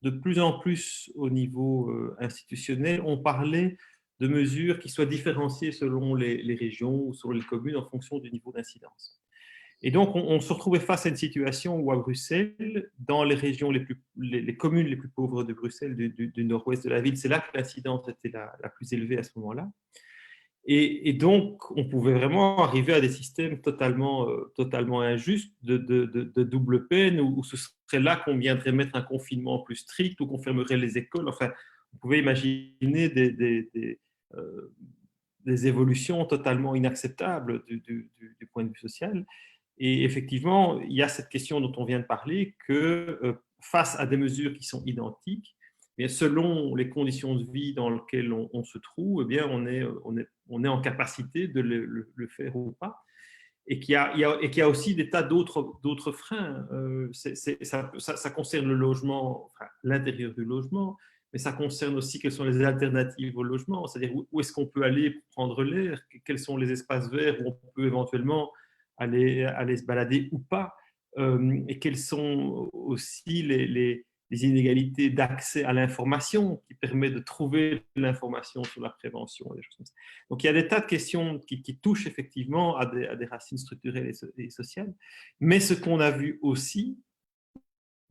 de plus en plus au niveau institutionnel, on parlait de mesures qui soient différenciées selon les régions ou selon les communes en fonction du niveau d'incidence. Et donc, on se retrouvait face à une situation où, à Bruxelles, dans les régions les communes les plus pauvres de Bruxelles, du nord-ouest de la ville, c'est là que l'incidence était la plus élevée à ce moment-là. Et donc, on pouvait vraiment arriver à des systèmes totalement injustes de double peine, où ce serait là qu'on viendrait mettre un confinement plus strict, ou qu'on fermerait les écoles. Enfin, on pouvait imaginer des évolutions totalement inacceptables du point de vue social. Et effectivement, il y a cette question dont on vient de parler, que face à des mesures qui sont identiques, mais selon les conditions de vie dans lesquelles on se trouve, eh bien, on est en capacité de le faire ou pas. Et qu'il y a aussi des tas d'autres freins. Ça concerne le logement, enfin, l'intérieur du logement, mais ça concerne aussi quelles sont les alternatives au logement, c'est-à-dire où est-ce qu'on peut aller pour prendre l'air, quels sont les espaces verts où on peut éventuellement aller se balader ou pas, et quelles sont aussi les inégalités d'accès à l'information qui permet de trouver l'information sur la prévention et des choses comme ça. Donc il y a des tas de questions qui touchent effectivement à des racines structurelles et sociales, mais ce qu'on a vu aussi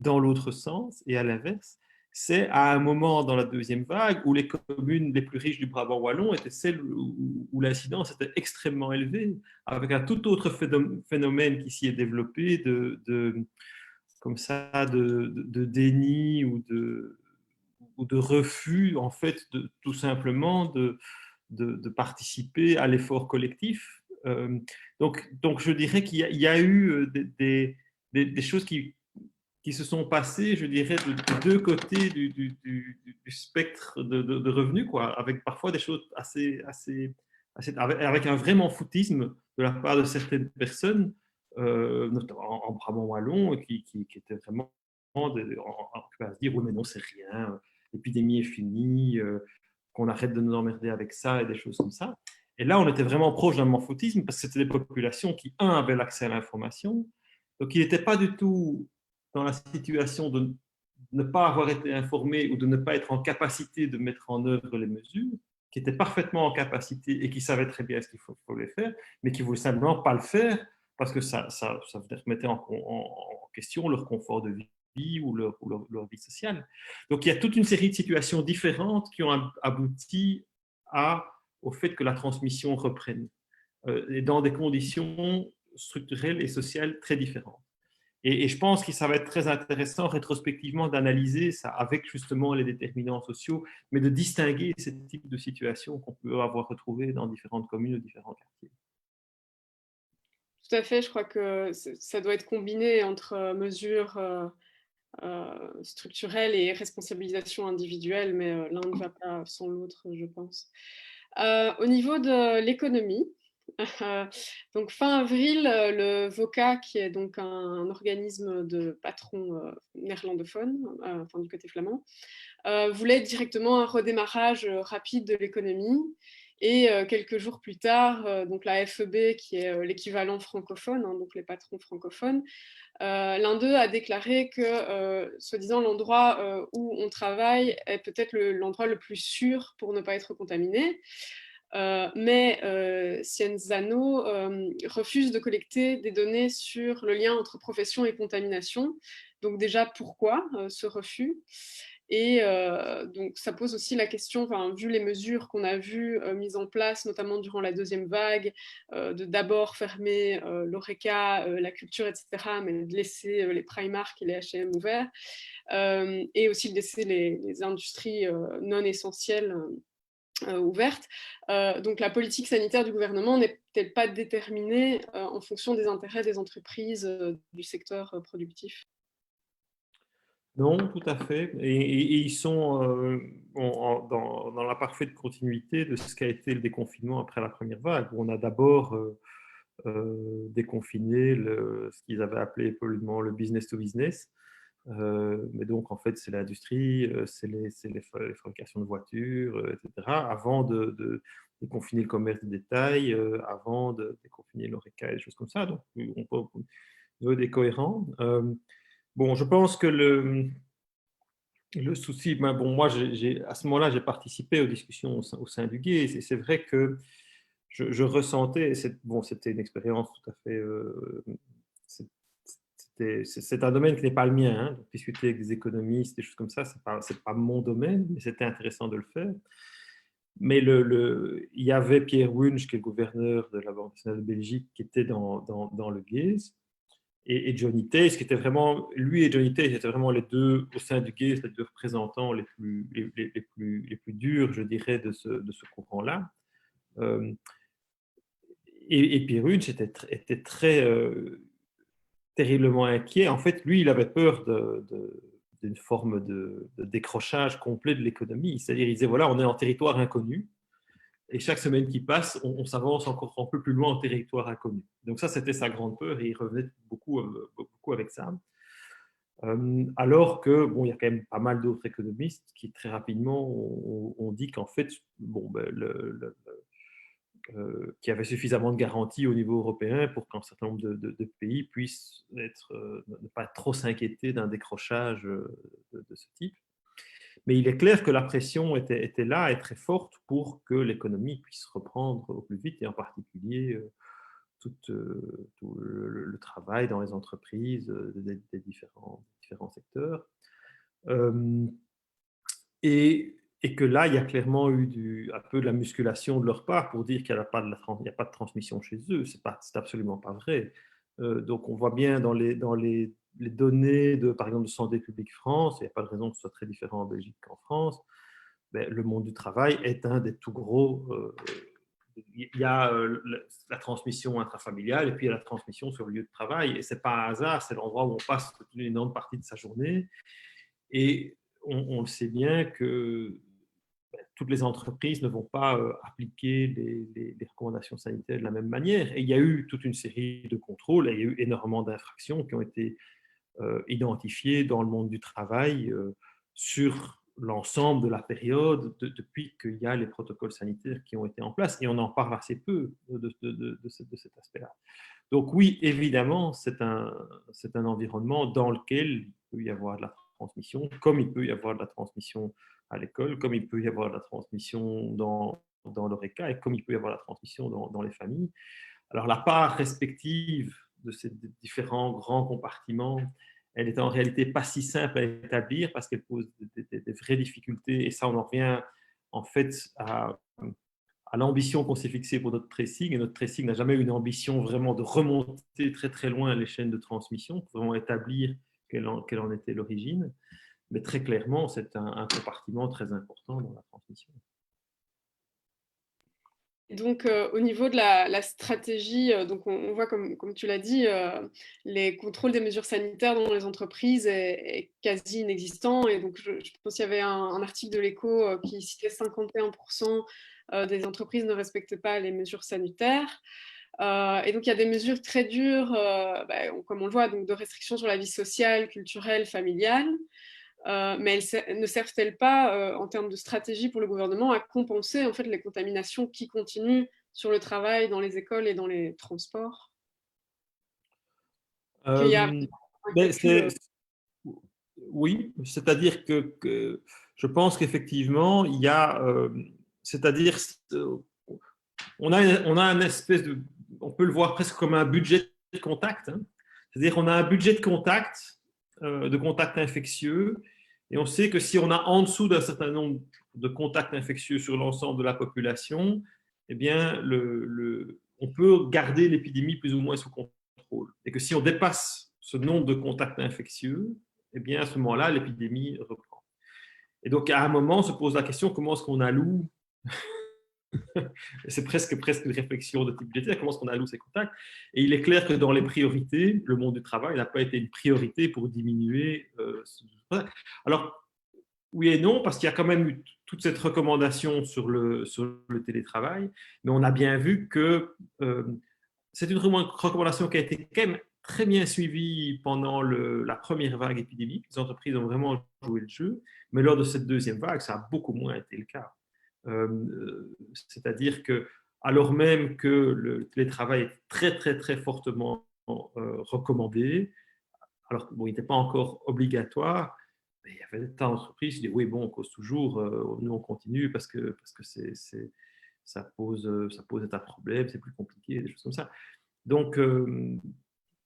dans l'autre sens et à l'inverse, c'est à un moment dans la deuxième vague où les communes les plus riches du Brabant wallon étaient celles où l'incidence était extrêmement élevée, avec un tout autre phénomène qui s'y est développé comme ça, de déni ou de refus, en fait, tout simplement de participer à l'effort collectif. Donc, je dirais qu'il y a eu des choses qui se sont passées, je dirais, de deux côtés du spectre de revenus, quoi, avec parfois des choses avec un vrai foutisme de la part de certaines personnes, notamment en Brabant wallon, qui étaient vraiment à se dire oui mais non c'est rien, l'épidémie est finie, qu'on arrête de nous emmerder avec ça et des choses comme ça. Et là on était vraiment proche d'un foutisme parce que c'était des populations qui avaient l'accès à l'information, donc il n'était pas du tout dans la situation de ne pas avoir été informé ou de ne pas être en capacité de mettre en œuvre les mesures, qui étaient parfaitement en capacité et qui savaient très bien ce qu'il fallait faire, mais qui ne voulaient simplement pas le faire parce que ça remettait en question leur confort de vie ou leur vie sociale. Donc il y a toute une série de situations différentes qui ont abouti au fait que la transmission reprenne, et dans des conditions structurelles et sociales très différentes. Et je pense que ça va être très intéressant rétrospectivement d'analyser ça avec justement les déterminants sociaux, mais de distinguer ce type de situation qu'on peut avoir retrouvé dans différentes communes ou différents quartiers. Tout à fait, je crois que ça doit être combiné entre mesures structurelles et responsabilisation individuelle, mais l'un ne va pas sans l'autre, je pense. Au niveau de l'économie, donc fin avril, le VOCA, qui est donc un organisme de patrons néerlandophones, enfin du côté flamand, voulait directement un redémarrage rapide de l'économie. Et quelques jours plus tard, donc la FEB, qui est l'équivalent francophone, hein, donc les patrons francophones, l'un d'eux a déclaré que, soi-disant, l'endroit où on travaille est peut-être l'endroit le plus sûr pour ne pas être contaminé. Mais Cienzano refuse de collecter des données sur le lien entre profession et contamination. Donc déjà, pourquoi ce refus? Et donc ça pose aussi la question, vu les mesures qu'on a vues mises en place, notamment durant la deuxième vague, de d'abord fermer l'Horeca, la culture, etc., mais de laisser les Primark et les H&M ouverts, et aussi de laisser les industries non essentielles ouverte. Donc la politique sanitaire du gouvernement n'est peut-être pas déterminée en fonction des intérêts des entreprises du secteur productif. Non, tout à fait. Et ils sont dans la parfaite continuité de ce qu'a été le déconfinement après la première vague, où on a d'abord déconfiné ce qu'ils avaient appelé poliment le business to business. Mais donc, en fait, c'est l'industrie, c'est les fabrications de voitures, etc., avant de déconfiner le commerce de détail, avant de déconfiner l'Horeca et des choses comme ça. Donc, on veut être cohérent. Bon, je pense que le souci, ben bon, moi, à ce moment-là, j'ai participé aux discussions au sein du GAZE, et c'est vrai que je ressentais, c'était une expérience tout à fait, c'est un domaine qui n'est pas le mien, hein, donc discuter avec des économistes, des choses comme ça, c'est pas mon domaine, mais c'était intéressant de le faire. Mais il y avait Pierre Wunsch, qui est le gouverneur de la Banque nationale de Belgique, qui était dans le GAZE, et Johnny Theys, qui était vraiment, lui et Johnny Theys étaient vraiment les deux, au sein du GAZE, les deux représentants les plus durs, je dirais, de ce courant-là. Et Pierre Wunsch était très terriblement inquiet. En fait, lui, il avait peur d'une forme de décrochage complet de l'économie. C'est-à-dire, il disait, voilà, on est en territoire inconnu, et chaque semaine qui passe, on s'avance encore un peu plus loin en territoire inconnu. Donc ça, c'était sa grande peur, et il revenait beaucoup avec ça. Alors que, bon, il y a quand même pas mal d'autres économistes qui, très rapidement, ont dit qu'en fait, bon, ben, qu'il y avait suffisamment de garanties au niveau européen pour qu'un certain nombre de pays puissent ne pas trop s'inquiéter d'un décrochage de ce type. Mais il est clair que la pression était là et très forte pour que l'économie puisse reprendre au plus vite, et en particulier tout le travail dans les entreprises des différents secteurs. Et que là, il y a clairement eu un peu de la musculation de leur part pour dire qu'il n'y a pas de transmission chez eux. C'est absolument pas vrai. Donc, on voit bien dans les données par exemple, de Santé publique France, il n'y a pas de raison que ce soit très différent en Belgique qu'en France, mais le monde du travail est un des tout gros. Il y a la transmission intrafamiliale, et puis il y a la transmission sur le lieu de travail. Et ce n'est pas un hasard, c'est l'endroit où on passe une énorme partie de sa journée. Et on le sait bien que toutes les entreprises ne vont pas appliquer les recommandations sanitaires de la même manière. Et il y a eu toute une série de contrôles, et il y a eu énormément d'infractions qui ont été identifiées dans le monde du travail sur l'ensemble de la période depuis qu'il y a les protocoles sanitaires qui ont été en place. Et on en parle assez peu de cet aspect-là. Donc oui, évidemment, c'est un environnement dans lequel il peut y avoir de la transmission, comme il peut y avoir de la transmission à l'école, comme il peut y avoir de la transmission dans l'Horeca, et comme il peut y avoir de la transmission dans les familles. Alors la part respective de ces différents grands compartiments, elle n'est en réalité pas si simple à établir, parce qu'elle pose des vraies difficultés, et ça, on en revient en fait à l'ambition qu'on s'est fixée pour notre tracing. Et notre tracing n'a jamais eu une ambition vraiment de remonter très très loin les chaînes de transmission, pour vraiment établir quelle en était l'origine. Mais très clairement, c'est un compartiment très important dans la transmission. Donc, au niveau de la stratégie, donc on voit, comme tu l'as dit, les contrôles des mesures sanitaires dans les entreprises est quasi inexistant. Et donc, je pense qu'il y avait un article de l'Écho qui citait 51% des entreprises ne respectent pas les mesures sanitaires. Et donc, il y a des mesures très dures, comme on le voit, donc de restrictions sur la vie sociale, culturelle, familiale. mais ne servent-elles pas, en termes de stratégie pour le gouvernement, à compenser en fait, les contaminations qui continuent sur le travail, dans les écoles et dans les transports? Qu'il y a Euh, un ben, calcul. oui, c'est-à-dire que je pense qu'effectivement, il y a, c'est-à-dire, on a un espèce de, on peut le voir presque comme un budget de contact, hein. C'est-à-dire on a un budget de contact infectieux, et on sait que si on a en dessous d'un certain nombre de contacts infectieux sur l'ensemble de la population, eh bien, on peut garder l'épidémie plus ou moins sous contrôle. Et que si on dépasse ce nombre de contacts infectieux, eh bien, à ce moment-là, l'épidémie reprend. Et donc, à un moment, on se pose la question, comment est-ce qu'on alloue c'est presque une réflexion de type budgétaire, comment est-ce qu'on alloue ces contacts? Et il est clair que dans les priorités, le monde du travail n'a pas été une priorité pour diminuer Alors, oui et non, parce qu'il y a quand même eu toute cette recommandation sur le télétravail, mais on a bien vu que c'est une recommandation qui a été quand même très bien suivie pendant la première vague épidémique. Les entreprises ont vraiment joué le jeu, mais lors de cette deuxième vague, ça a beaucoup moins été le cas. C'est-à-dire que, alors même que le télétravail est très, très, très fortement recommandé, alors qu'il n'était pas encore obligatoire, mais il y avait des tas d'entreprises qui disaient oui, bon, on cause toujours, nous on continue parce que ça pose des tas de problèmes, c'est plus compliqué, des choses comme ça. Donc,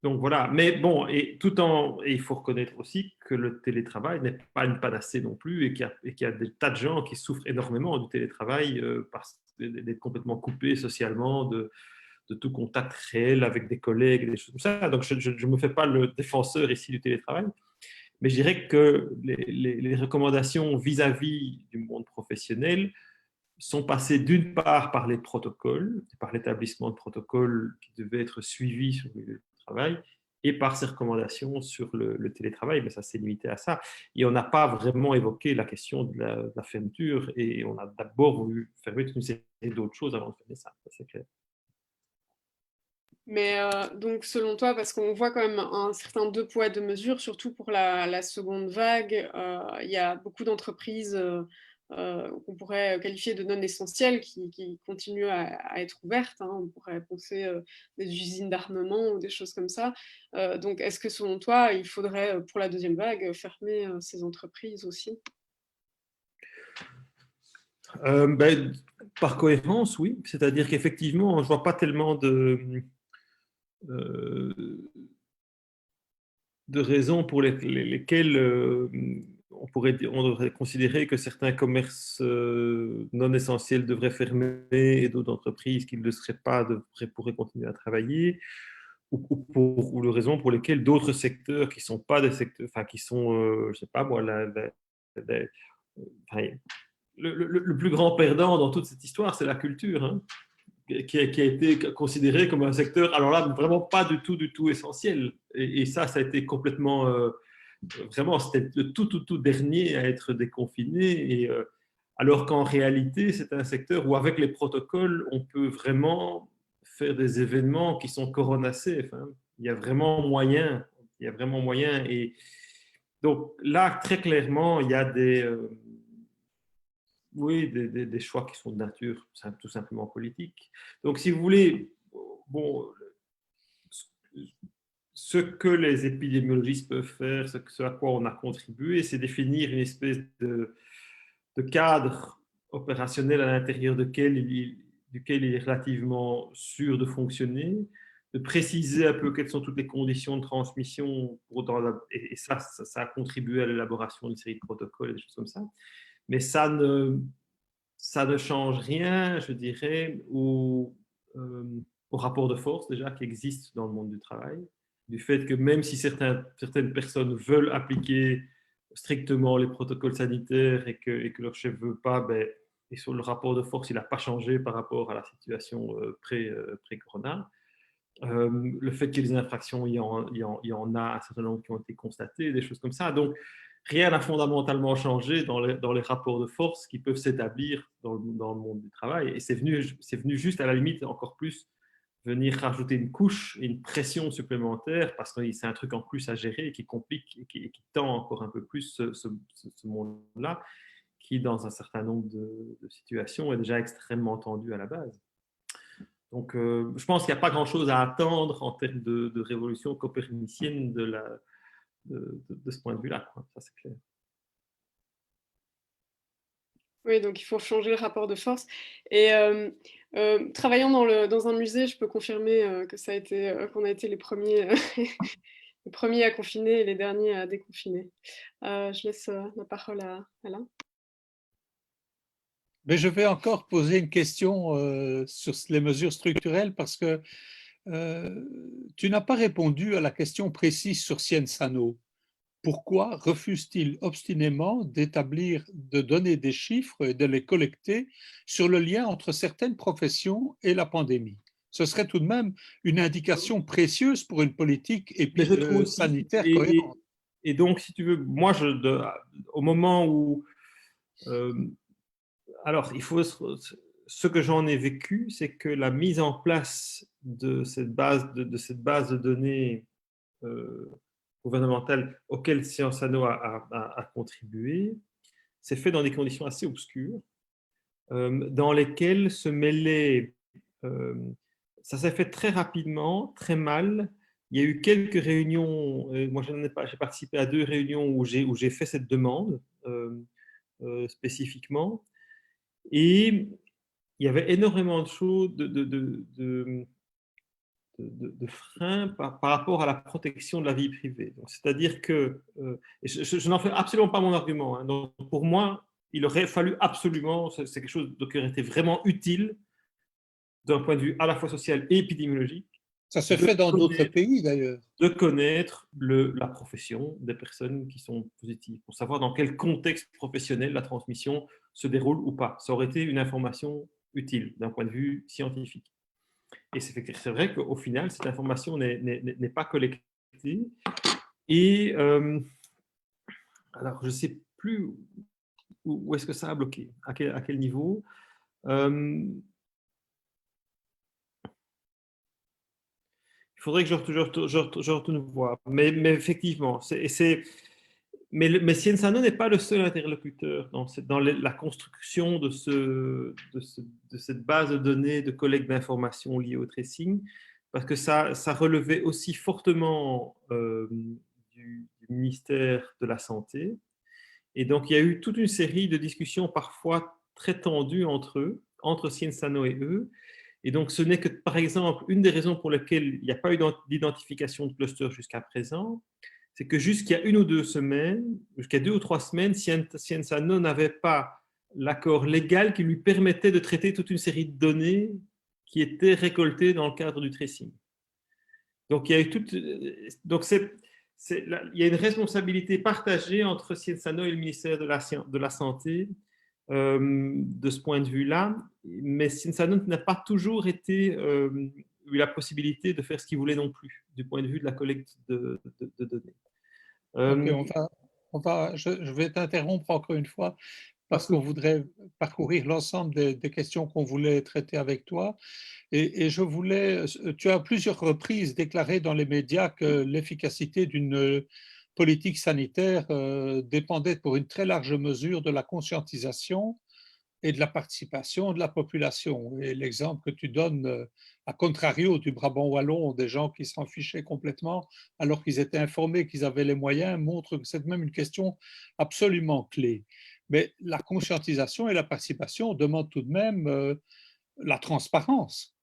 voilà. Mais bon, et il faut reconnaître aussi que le télétravail n'est pas une panacée non plus, et qu'il y a des tas de gens qui souffrent énormément du télétravail parce d'être complètement coupés socialement de tout contact réel avec des collègues, des choses comme ça. Donc, je ne me fais pas le défenseur ici du télétravail, mais je dirais que les recommandations vis-à-vis du monde professionnel sont passées d'une part par les protocoles, par l'établissement de protocoles qui devaient être suivis sur le travail, et par ces recommandations sur le télétravail, mais ça s'est limité à ça. Et on n'a pas vraiment évoqué la question de la fermeture, et on a d'abord voulu fermer toute une série d'autres choses avant de fermer ça c'est clair. Mais donc, selon toi, parce qu'on voit quand même un certain deux poids, deux mesures, surtout pour la seconde vague, il y a beaucoup d'entreprises qu'on pourrait qualifier de non essentielles qui continuent à être ouvertes, hein. On pourrait penser des usines d'armement ou des choses comme ça. Donc, est-ce que selon toi, il faudrait, pour la deuxième vague, fermer ces entreprises aussi? Par cohérence, oui. C'est-à-dire qu'effectivement, je ne vois pas tellement de raisons pour lesquelles on devrait considérer que certains commerces non essentiels devraient fermer et d'autres entreprises qui ne le seraient pas pourraient continuer à travailler, ou les raisons pour lesquelles d'autres secteurs qui ne sont pas des secteurs, enfin qui sont, je ne sais pas moi, enfin, le plus grand perdant dans toute cette histoire, c'est la culture, hein, qui a été considéré comme un secteur, alors là, vraiment pas du tout essentiel. Et ça a été complètement, vraiment, c'était le tout dernier à être déconfiné. Et, alors qu'en réalité, c'est un secteur où, avec les protocoles, on peut vraiment faire des événements qui sont coronacés. Enfin, il y a vraiment moyen. Il y a vraiment moyen. Et donc là, très clairement, il y a oui, des choix qui sont de nature tout simplement politique. Donc, si vous voulez, bon, ce que les épidémiologistes peuvent faire, ce à quoi on a contribué, c'est définir une espèce de cadre opérationnel à l'intérieur duquel il est relativement sûr de fonctionner, de préciser un peu quelles sont toutes les conditions de transmission, et ça a contribué à l'élaboration d'une série de protocoles et des choses comme ça. Mais ça ne change rien, je dirais, au rapport de force déjà qui existe dans le monde du travail, du fait que même si certaines personnes veulent appliquer strictement les protocoles sanitaires et que leur chef ne veut pas, ben, et sur le rapport de force, il n'a pas changé par rapport à la situation pré-corona. Le fait qu'il y ait des infractions, il y en a un certain nombre qui ont été constatées, des choses comme ça. Donc, rien n'a fondamentalement changé dans les rapports de force qui peuvent s'établir dans le monde du travail. Et c'est venu juste à la limite encore plus venir rajouter une couche et une pression supplémentaire parce que c'est un truc en plus à gérer et qui complique et qui tend encore un peu plus ce monde-là qui, dans un certain nombre de situations, est déjà extrêmement tendu à la base. Donc, je pense qu'il n'y a pas grand-chose à attendre en termes de révolution copernicienne de ce point de vue-là. Ça, c'est clair. Oui, donc il faut changer le rapport de force. Et travaillant dans un musée, je peux confirmer que qu'on a été les premiers, les premiers à confiner et les derniers à déconfiner. Je laisse la parole à Alain. Mais je vais encore poser une question sur les mesures structurelles parce que tu n'as pas répondu à la question précise sur Cienzano. Pourquoi refuse-t-il obstinément de donner des chiffres et de les collecter sur le lien entre certaines professions et la pandémie? Ce serait tout de même une indication précieuse pour une politique sanitaire cohérente. Et donc, si tu veux, moi, au moment où... alors, ce que j'en ai vécu, c'est que la mise en place de cette base de données gouvernementale auquel Cienzano a contribué, s'est fait dans des conditions assez obscures, dans lesquelles se mêlaient, ça s'est fait très rapidement, très mal. Il y a eu quelques réunions, moi j'ai participé à 2 réunions où j'ai fait cette demande spécifiquement, et il y avait énormément de choses, de freins par rapport à la protection de la vie privée. C'est-à-dire que, je n'en fais absolument pas mon argument, hein. Donc, pour moi, il aurait fallu absolument, c'est quelque chose qui aurait été vraiment utile d'un point de vue à la fois social et épidémiologique. Ça se fait dans d'autres pays d'ailleurs. De connaître la profession des personnes qui sont positives, pour savoir dans quel contexte professionnel la transmission se déroule ou pas. Ça aurait été une information utile d'un point de vue scientifique. Et c'est vrai qu'au final, cette information n'est pas collectée. Et alors, je ne sais plus où est-ce que ça a bloqué, à quel niveau. Il faudrait que je retourne voir. Mais effectivement, mais Cienzano n'est pas le seul interlocuteur dans la construction de cette base de données de collecte d'informations liées au tracing, parce que ça relevait aussi fortement du ministère de la Santé. Et donc, il y a eu toute une série de discussions parfois très tendues entre Cienzano et eux. Et donc, ce n'est que, par exemple, une des raisons pour lesquelles il n'y a pas eu d'identification de cluster jusqu'à présent, c'est que jusqu'à 1 ou 2 semaines, jusqu'à 2 ou 3 semaines, Cienzano n'avait pas l'accord légal qui lui permettait de traiter toute une série de données qui étaient récoltées dans le cadre du tracing. Donc, il y a une responsabilité partagée entre Cienzano et le ministère de la Santé de ce point de vue-là, mais Cienzano n'a pas toujours eu la possibilité de faire ce qu'il voulait non plus, du point de vue de la collecte de données. Je vais t'interrompre encore une fois parce qu'on voudrait parcourir l'ensemble des questions qu'on voulait traiter avec toi. Et tu as à plusieurs reprises déclaré dans les médias que l'efficacité d'une politique sanitaire dépendait pour une très large mesure de la conscientisation et de la participation de la population. Et l'exemple que tu donnes, à contrario du Brabant wallon, des gens qui s'en fichaient complètement alors qu'ils étaient informés qu'ils avaient les moyens, montre que c'est même une question absolument clé. Mais la conscientisation et la participation demandent tout de même la transparence.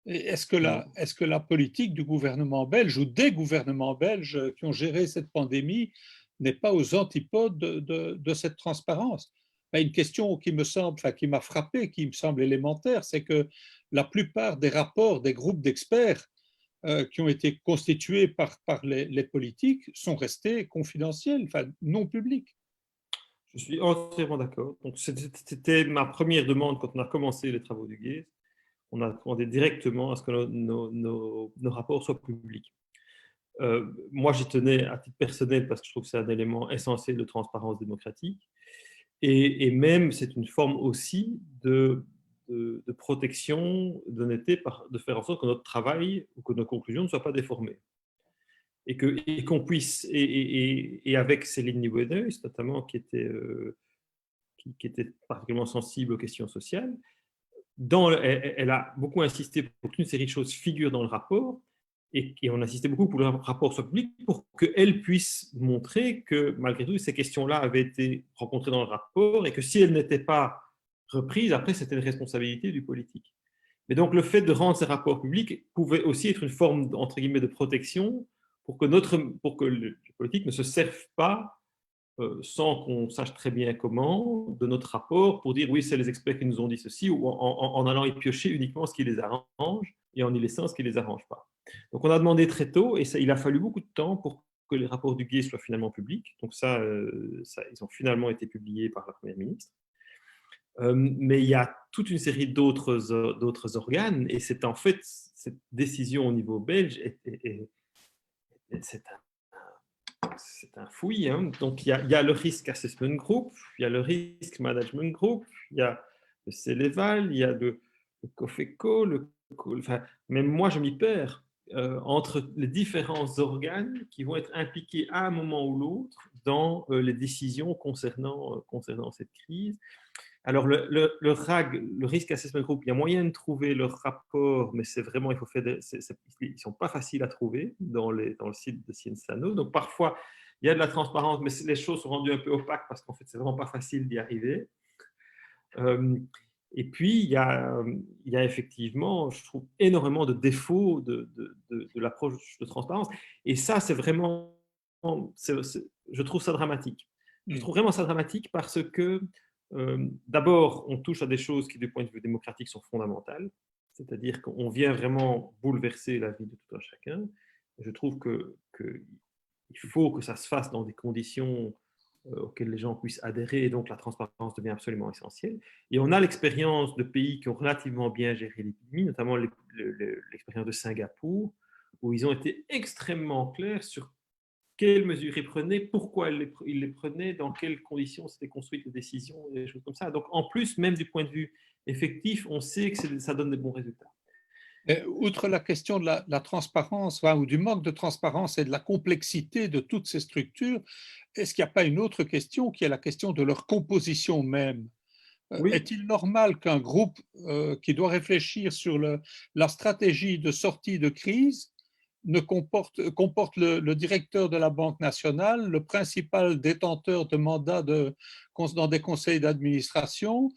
Est-ce que la politique du gouvernement belge ou des gouvernements belges qui ont géré cette pandémie n'est pas aux antipodes de cette transparence? Une question qui m'a frappé, qui me semble élémentaire, c'est que la plupart des rapports des groupes d'experts qui ont été constitués par les politiques sont restés confidentiels, non publics. Je suis entièrement d'accord. Donc, c'était ma première demande quand on a commencé les travaux du GAZE. On a demandé directement à ce que nos rapports soient publics. Moi, j'y tenais à titre personnel parce que je trouve que c'est un élément essentiel de transparence démocratique. Et même, c'est une forme aussi de de protection, d'honnêteté, de faire en sorte que notre travail ou que nos conclusions ne soient pas déformées. Et qu'on puisse, et avec Céline Nibouedeus, notamment, qui était particulièrement sensible aux questions sociales, elle a beaucoup insisté pour qu'une série de choses figurent dans le rapport, et on a insisté beaucoup pour que le rapport soit public, pour qu'elle puisse montrer que, malgré tout, ces questions-là avaient été rencontrées dans le rapport, et que si elles n'étaient pas reprises, après, c'était une responsabilité du politique. Mais donc, le fait de rendre ces rapports publics pouvait aussi être une forme, entre guillemets, de protection pour que le politique ne se serve pas, sans qu'on sache très bien comment, de notre rapport pour dire oui, c'est les experts qui nous ont dit ceci, ou en allant y piocher uniquement ce qui les arrange et en y laissant ce qui ne les arrange pas. Donc on a demandé très tôt, et il a fallu beaucoup de temps pour que les rapports du Gué soient finalement publics. Donc ils ont finalement été publiés par la Première ministre. Mais il y a toute une série d'autres organes, et c'est en fait cette décision au niveau belge, c'est un fouillis. Hein. Donc, il y a le Risk Assessment Group, il y a le Risk Management Group, il y a le Céleval, il y a le COFECO, enfin, même moi, je m'y perds entre les différents organes qui vont être impliqués à un moment ou l'autre dans les décisions concernant cette crise. Alors, le RAG, le Risk Assessment Group, il y a moyen de trouver leur rapport, mais c'est vraiment, ils ne sont pas faciles à trouver dans le site de Cienzano. Donc, parfois, il y a de la transparence, mais les choses sont rendues un peu opaques parce qu'en fait, c'est vraiment pas facile d'y arriver. Et puis, il y a effectivement, je trouve, énormément de défauts de l'approche de transparence. Et ça, c'est vraiment, je trouve ça dramatique. Je trouve vraiment ça dramatique parce que d'abord, on touche à des choses qui, du point de vue démocratique, sont fondamentales, c'est-à-dire qu'on vient vraiment bouleverser la vie de tout un chacun. Je trouve qu'il faut que ça se fasse dans des conditions auxquelles les gens puissent adhérer, et donc la transparence devient absolument essentielle. Et on a l'expérience de pays qui ont relativement bien géré l'épidémie, notamment l'expérience de Singapour, où ils ont été extrêmement clairs sur quelles mesures ils prenaient, pourquoi ils les prenaient, dans quelles conditions s'étaient construites les décisions, et des choses comme ça. Donc, en plus, même du point de vue effectif, on sait que ça donne des bons résultats. Et outre la question de la transparence, ou du manque de transparence et de la complexité de toutes ces structures, est-ce qu'il n'y a pas une autre question qui est la question de leur composition même? Oui. Est-il normal qu'un groupe qui doit réfléchir sur la stratégie de sortie de crise comporte le directeur de la Banque nationale, le principal détenteur de mandat dans des conseils d'administration,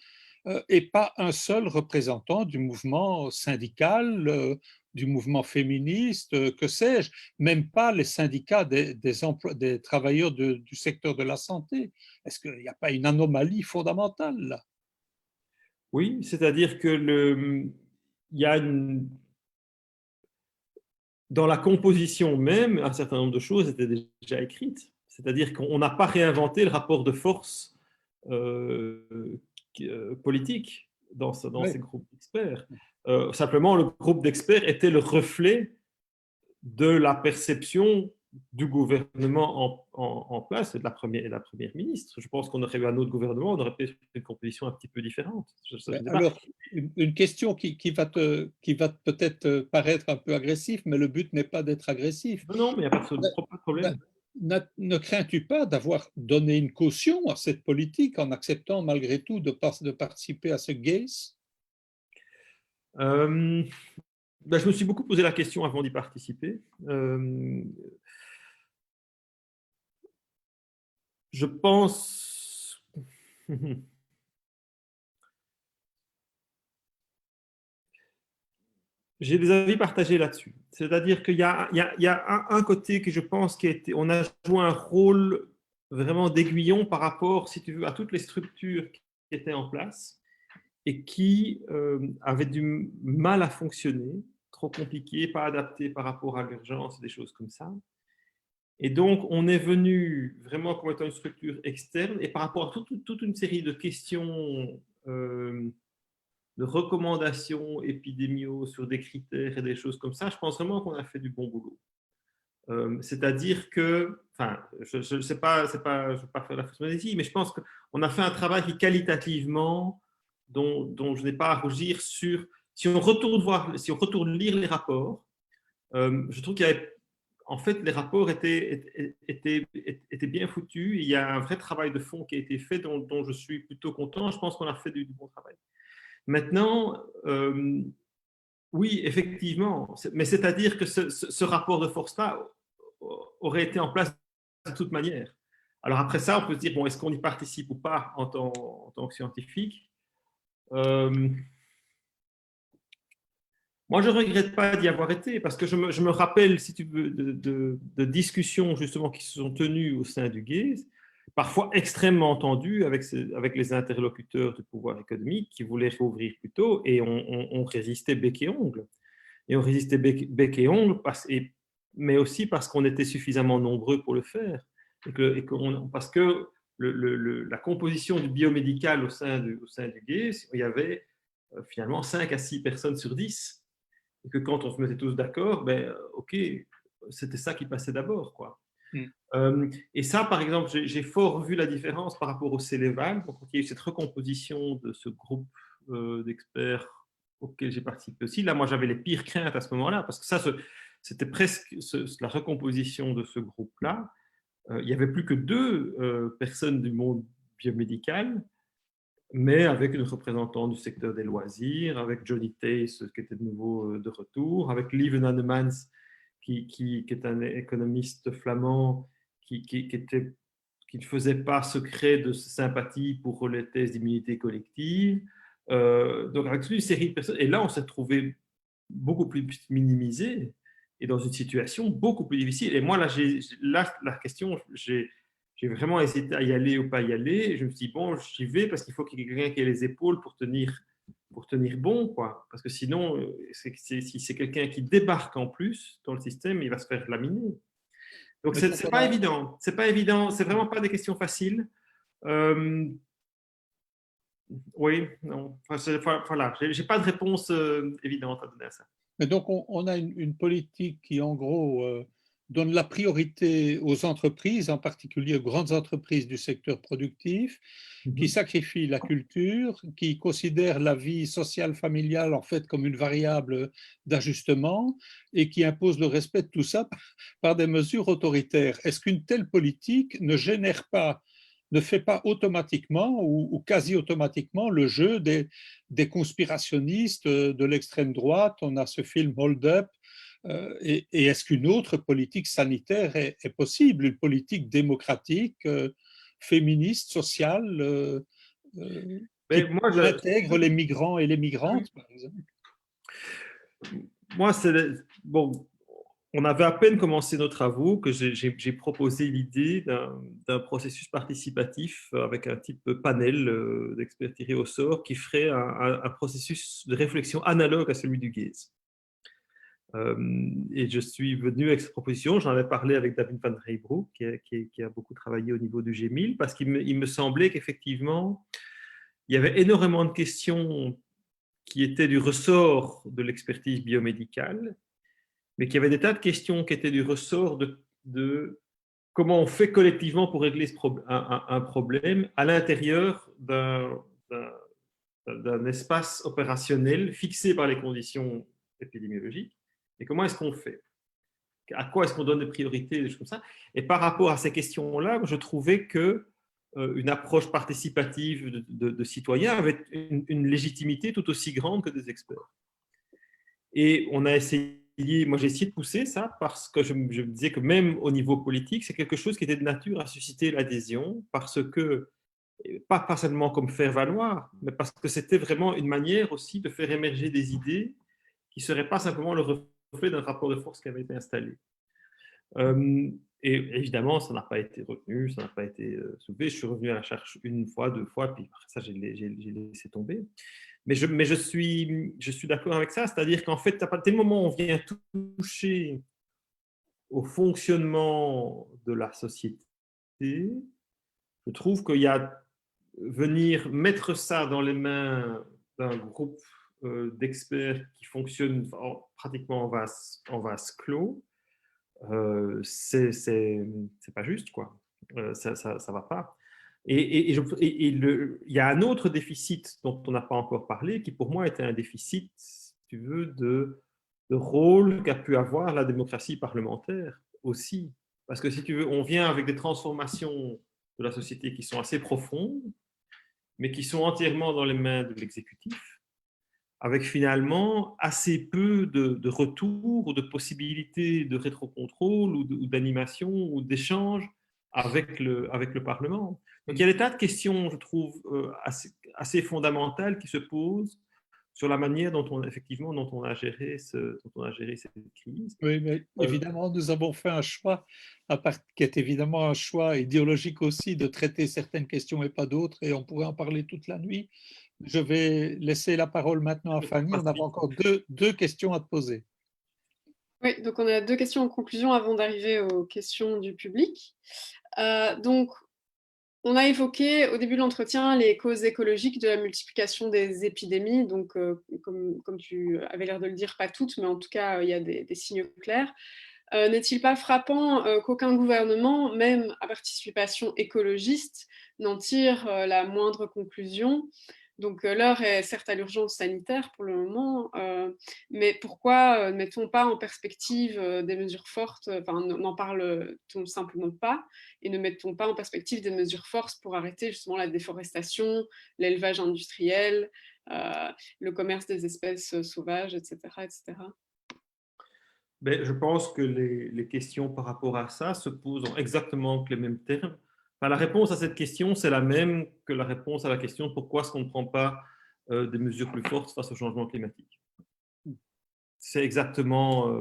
et pas un seul représentant du mouvement syndical, du mouvement féministe, que sais-je, même pas les syndicats des travailleurs du secteur de la santé? Est-ce qu'il n'y a pas une anomalie fondamentale là? Oui, c'est-à-dire que il y a dans la composition même, un certain nombre de choses étaient déjà écrites. C'est-à-dire qu'on n'a pas réinventé le rapport de force politique dans ces groupes d'experts. Simplement, le groupe d'experts était le reflet de la perception du gouvernement en place et de la première ministre. Je pense qu'on aurait eu un autre gouvernement, on aurait peut-être une composition un petit peu différente. Alors, une question qui va peut-être paraître un peu agressive, mais le but n'est pas d'être agressif. Non, mais il n'y a pas de problème. Ne crains-tu pas d'avoir donné une caution à cette politique en acceptant malgré tout de participer à ce GACE? Je me suis beaucoup posé la question avant d'y participer. Je pense... J'ai des avis partagés là-dessus. C'est-à-dire qu'il y a un côté que je pense on a joué un rôle vraiment d'aiguillon par rapport, si tu veux, à toutes les structures qui étaient en place et qui avaient du mal à fonctionner, trop compliquées, pas adaptées par rapport à l'urgence, des choses comme ça. Et donc, on est venu vraiment comme étant une structure externe, et par rapport à toute une série de questions, de recommandations épidémiaux sur des critères et des choses comme ça, je pense vraiment qu'on a fait du bon boulot. C'est-à-dire que, enfin, je ne sais pas, je ne veux pas faire la fausse modestie, mais je pense qu'on a fait un travail qui qualitativement dont je n'ai pas à rougir sur… Si on retourne lire les rapports, je trouve qu'il y avait… En fait, les rapports étaient bien foutus. Il y a un vrai travail de fond qui a été fait dont je suis plutôt content. Je pense qu'on a fait du bon travail. Maintenant, oui, effectivement, mais c'est-à-dire que ce rapport de force-là aurait été en place de toute manière. Alors après ça, on peut se dire, bon, est-ce qu'on y participe ou pas en tant que scientifique? Moi, je ne regrette pas d'y avoir été parce que je me rappelle, si tu veux, de discussions justement qui se sont tenues au sein du GAZE, parfois extrêmement tendues avec les interlocuteurs du pouvoir économique qui voulaient rouvrir plus tôt et on résistait bec et ongle. Et on résistait bec et ongle, mais aussi parce qu'on était suffisamment nombreux pour le faire. Parce que la composition du biomédical au sein du GAZE, il y avait finalement 5 à 6 personnes sur 10. Et que quand on se mettait tous d'accord, OK, c'était ça qui passait d'abord, quoi. Et ça, par exemple, j'ai fort vu la différence par rapport au Céléval. Donc, il y a eu cette recomposition de ce groupe d'experts auquel j'ai participé aussi. Là, moi, j'avais les pires craintes à ce moment-là, parce que ça, c'était presque la recomposition de ce groupe-là. Il n'y avait plus que 2 personnes du monde biomédical, mais avec une représentante du secteur des loisirs, avec Johnny Theys, qui était de nouveau de retour, avec Lieve Nannemans, qui est un économiste flamand qui ne faisait pas secret de sympathie pour les thèses d'immunité collective. Donc, avec toute une série de personnes. Et là, on s'est trouvé beaucoup plus minimisé et dans une situation beaucoup plus difficile. Et moi, la question, j'ai vraiment hésité à y aller ou pas y aller. Et je me suis dit, bon, j'y vais parce qu'il faut qu'il y ait quelqu'un qui ait les épaules pour tenir bon, quoi. Parce que sinon, si c'est quelqu'un qui débarque en plus dans le système, il va se faire laminer. Donc, c'est pas évident. C'est pas évident. C'est vraiment pas des questions faciles. Oui, non. Voilà, j'ai pas de réponse évidente à donner à ça. Mais donc, on a une politique qui, en gros, donne la priorité aux entreprises, en particulier aux grandes entreprises du secteur productif, qui sacrifie la culture, qui considère la vie sociale familiale en fait comme une variable d'ajustement et qui impose le respect de tout ça par des mesures autoritaires. Est-ce qu'une telle politique ne fait pas automatiquement ou quasi automatiquement le jeu des conspirationnistes de l'extrême droite? On a ce film Hold Up. Et est-ce qu'une autre politique sanitaire est possible, une politique démocratique, féministe, sociale, qui intègre les migrants et les migrantes, par exemple? Moi, bon, on avait à peine commencé nos travaux que j'ai proposé l'idée d'un processus participatif avec un type panel d'experts tirés au sort qui ferait un processus de réflexion analogue à celui du GAZE. Et je suis venu avec cette proposition, j'en avais parlé avec David van Reybrouck, qui a beaucoup travaillé au niveau du G1000, parce qu'il me semblait qu'effectivement, il y avait énormément de questions qui étaient du ressort de l'expertise biomédicale, mais qu'il y avait des tas de questions qui étaient du ressort de comment on fait collectivement pour régler un problème à l'intérieur d'un espace opérationnel fixé par les conditions épidémiologiques. Et comment est-ce qu'on fait? À quoi est-ce qu'on donne des priorités, des choses comme ça? Et par rapport à ces questions-là, je trouvais que une approche participative de citoyens avait une légitimité tout aussi grande que des experts. Et on a essayé, moi j'ai essayé de pousser ça parce que je me disais que même au niveau politique, c'est quelque chose qui était de nature à susciter l'adhésion parce que, pas seulement comme faire valoir, mais parce que c'était vraiment une manière aussi de faire émerger des idées qui ne seraient pas simplement le reflet d'un rapport de force qui avait été installé. Et évidemment, ça n'a pas été retenu, ça n'a pas été soulevé. Je suis revenu à la charge 1 fois, 2 fois, puis après ça, j'ai laissé tomber. Mais je suis d'accord avec ça, c'est-à-dire qu'en fait, à partir du moment où on vient toucher au fonctionnement de la société, je trouve qu'il y a venir mettre ça dans les mains d'un groupe d'experts qui fonctionne pratiquement en vase clos, c'est pas juste, quoi. Ça va pas. Il y a un autre déficit dont on n'a pas encore parlé, qui pour moi était un déficit, si tu veux, de rôle qu'a pu avoir la démocratie parlementaire aussi. Parce que si tu veux, on vient avec des transformations de la société qui sont assez profondes, mais qui sont entièrement dans les mains de l'exécutif, avec finalement assez peu de retours ou de possibilités de rétrocontrôle ou d'animation ou d'échange avec le Parlement. Donc il y a des tas de questions, je trouve, assez fondamentales qui se posent sur la manière dont on a géré cette crise. Oui, mais évidemment, nous avons fait un choix, qui est évidemment un choix idéologique aussi, de traiter certaines questions et pas d'autres, et on pourrait en parler toute la nuit. Je vais laisser la parole maintenant à Fanny. On a encore deux questions à te poser. Oui, donc on a 2 questions en conclusion avant d'arriver aux questions du public. Donc, on a évoqué au début de l'entretien les causes écologiques de la multiplication des épidémies. Donc, comme tu avais l'air de le dire, pas toutes, mais en tout cas, il y a des signaux clairs. N'est-il pas frappant qu'aucun gouvernement, même à participation écologiste, n'en tire la moindre conclusion? Donc l'heure est certes à l'urgence sanitaire pour le moment, mais pourquoi ne mettons pas en perspective des mesures fortes, enfin n'en parle-t-on simplement pas, et ne mettons pas en perspective des mesures fortes pour arrêter justement la déforestation, l'élevage industriel, le commerce des espèces sauvages, etc. etc. Mais je pense que les questions par rapport à ça se posent en exactement les mêmes termes. Enfin, la réponse à cette question, c'est la même que la réponse à la question pourquoi est-ce qu'on ne prend pas des mesures plus fortes face au changement climatique. C'est exactement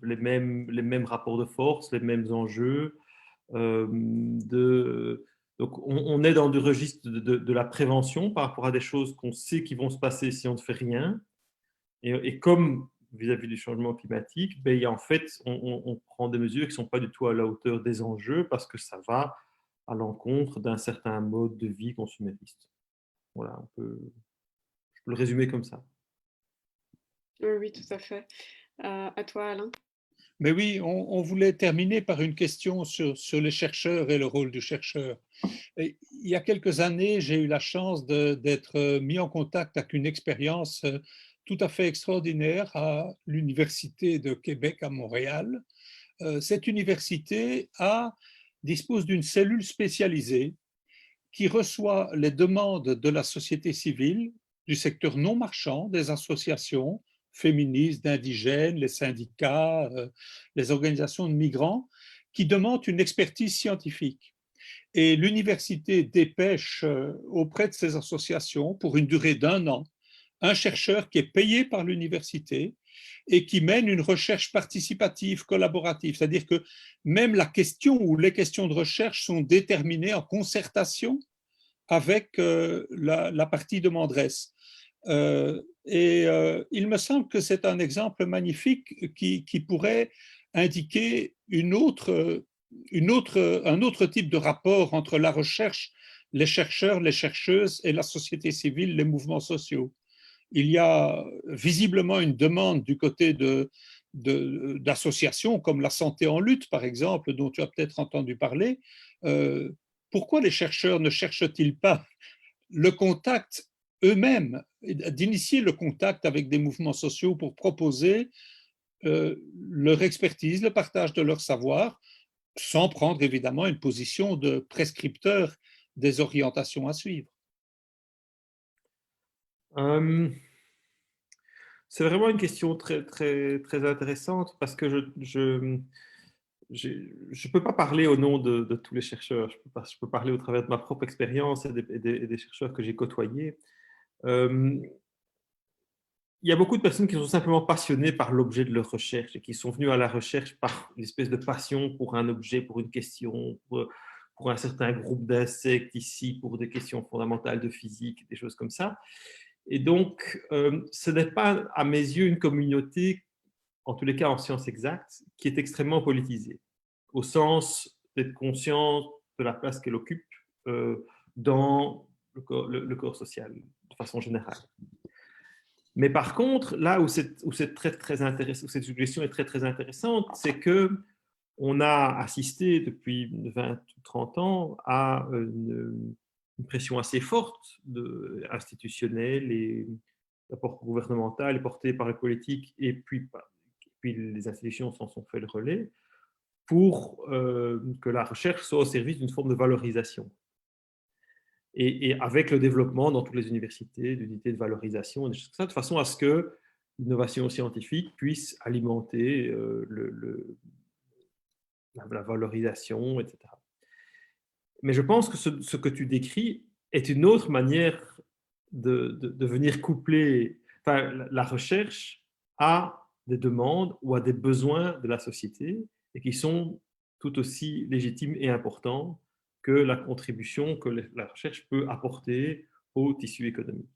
les mêmes rapports de force, les mêmes enjeux. Donc, on est dans du registre de la prévention par rapport à des choses qu'on sait qui vont se passer si on ne fait rien. Et comme vis-à-vis du changement climatique, ben, en fait, on prend des mesures qui ne sont pas du tout à la hauteur des enjeux parce que ça va à l'encontre d'un certain mode de vie consumériste. Voilà, je peux le résumer comme ça. Oui, tout à fait. À toi, Alain. Mais oui, on voulait terminer par une question sur les chercheurs et le rôle du chercheur. Et il y a quelques années, j'ai eu la chance d'être mis en contact avec une expérience tout à fait extraordinaire à l'Université de Québec à Montréal. Cette université dispose d'une cellule spécialisée qui reçoit les demandes de la société civile, du secteur non marchand, des associations féministes, d'indigènes, les syndicats, les organisations de migrants, qui demandent une expertise scientifique. Et l'université dépêche auprès de ces associations pour une durée d'1 an un chercheur qui est payé par l'université et qui mène une recherche participative, collaborative. C'est-à-dire que même la question ou les questions de recherche sont déterminées en concertation avec la partie demanderesse. Il me semble que c'est un exemple magnifique qui pourrait indiquer un autre type de rapport entre la recherche, les chercheurs, les chercheuses et la société civile, les mouvements sociaux. Il y a visiblement une demande du côté d'associations comme la Santé en lutte, par exemple, dont tu as peut-être entendu parler. Pourquoi les chercheurs ne cherchent-ils pas le contact eux-mêmes, d'initier le contact avec des mouvements sociaux pour proposer leur expertise, le partage de leur savoir, sans prendre évidemment une position de prescripteur des orientations à suivre? C'est vraiment une question très, très, très intéressante parce que je peux pas parler au nom de tous les chercheurs. Je peux parler au travers de ma propre expérience et des chercheurs que j'ai côtoyés. Il y a beaucoup de personnes qui sont simplement passionnées par l'objet de leur recherche et qui sont venues à la recherche par une espèce de passion pour un objet, pour une question, pour un certain groupe d'insectes ici, pour des questions fondamentales de physique, des choses comme ça. Et donc, ce n'est pas, à mes yeux, une communauté, en tous les cas en sciences exactes, qui est extrêmement politisée, au sens d'être conscient de la place qu'elle occupe dans le corps social, de façon générale. Mais par contre, là où cette suggestion est très, très intéressante, c'est qu'on a assisté depuis 20 ou 30 ans à une pression assez forte institutionnelle et d'abord gouvernementale, portée par les politiques, et puis les institutions s'en sont fait le relais, pour que la recherche soit au service d'une forme de valorisation. Et avec le développement dans toutes les universités d'unités de valorisation, des choses comme ça, de façon à ce que l'innovation scientifique puisse alimenter la valorisation, etc. Mais je pense que ce que tu décris est une autre manière de venir coupler la recherche à des demandes ou à des besoins de la société et qui sont tout aussi légitimes et importants que la contribution que la recherche peut apporter au tissu économique.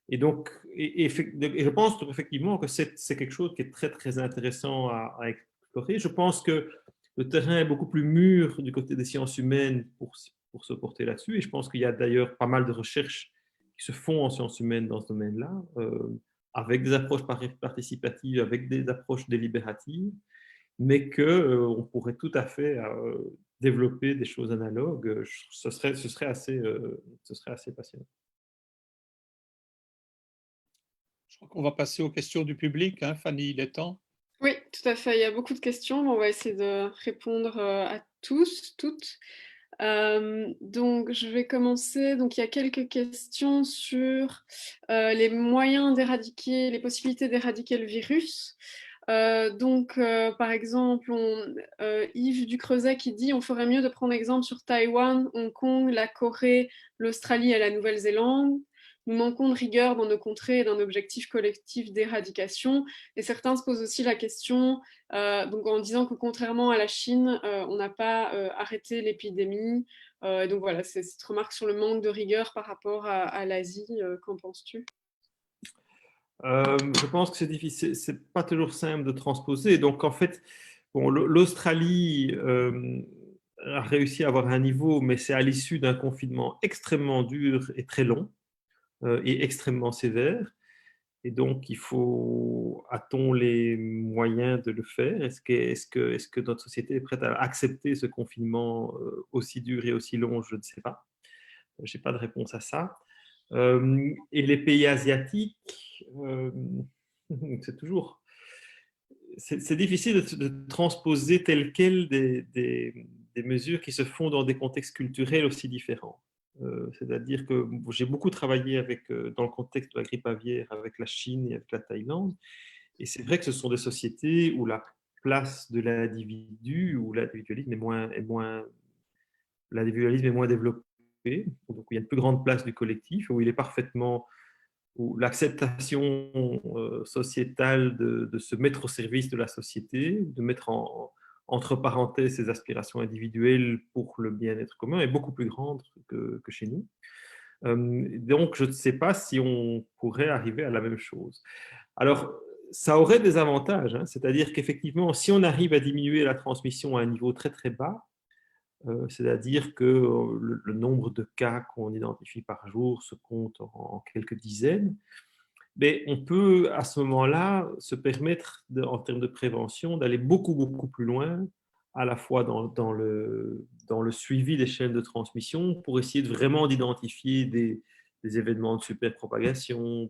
Et donc, et je pense effectivement que c'est quelque chose qui est très, très intéressant à explorer. Je pense que le terrain est beaucoup plus mûr du côté des sciences humaines pour se porter là-dessus. Et je pense qu'il y a d'ailleurs pas mal de recherches qui se font en sciences humaines dans ce domaine-là, avec des approches participatives, avec des approches délibératives, mais qu'on pourrait tout à fait développer des choses analogues. Ce serait assez passionnant. Je crois qu'on va passer aux questions du public, hein, Fanny, il est temps. Oui, tout à fait. Il y a beaucoup de questions. On va essayer de répondre à tous, toutes. Donc, je vais commencer. Donc, il y a quelques questions sur les moyens d'éradiquer, les possibilités d'éradiquer le virus. Par exemple, Yves Ducreuset qui dit on ferait mieux de prendre exemple sur Taïwan, Hong Kong, la Corée, l'Australie et la Nouvelle-Zélande. Nous manquons de rigueur dans nos contrées et d'un objectif collectif d'éradication. Et certains se posent aussi la question, donc en disant que contrairement à la Chine, on n'a pas arrêté l'épidémie. Donc voilà, c'est cette remarque sur le manque de rigueur par rapport à l'Asie. Qu'en penses-tu ? Je pense que c'est difficile, c'est pas toujours simple de transposer. Donc en fait, bon, l'Australie a réussi à avoir un niveau, mais c'est à l'issue d'un confinement extrêmement dur et très long et extrêmement sévère. Et donc, a-t-on les moyens de le faire? Est-ce que notre société est prête à accepter ce confinement aussi dur et aussi long? Je ne sais pas. Je n'ai pas de réponse à ça. Et les pays asiatiques, c'est difficile de transposer telles quelles des mesures qui se font dans des contextes culturels aussi différents. C'est-à-dire que j'ai beaucoup travaillé dans le contexte de la grippe aviaire avec la Chine et avec la Thaïlande, et c'est vrai que ce sont des sociétés où la place de l'individu, où l'individualisme est moins développé, donc où il y a une plus grande place du collectif, où l'acceptation sociétale de se mettre au service de la société, de mettre entre parenthèses ses aspirations individuelles pour le bien-être commun est beaucoup plus grande que chez nous. Donc, je ne sais pas si on pourrait arriver à la même chose. Alors, ça aurait des avantages, hein, c'est-à-dire qu'effectivement, si on arrive à diminuer la transmission à un niveau très très bas, c'est-à-dire que le nombre de cas qu'on identifie par jour se compte en quelques dizaines, mais on peut à ce moment-là se permettre, en termes de prévention, d'aller beaucoup, beaucoup plus loin, à la fois dans le suivi des chaînes de transmission, pour essayer vraiment d'identifier des événements de superpropagation,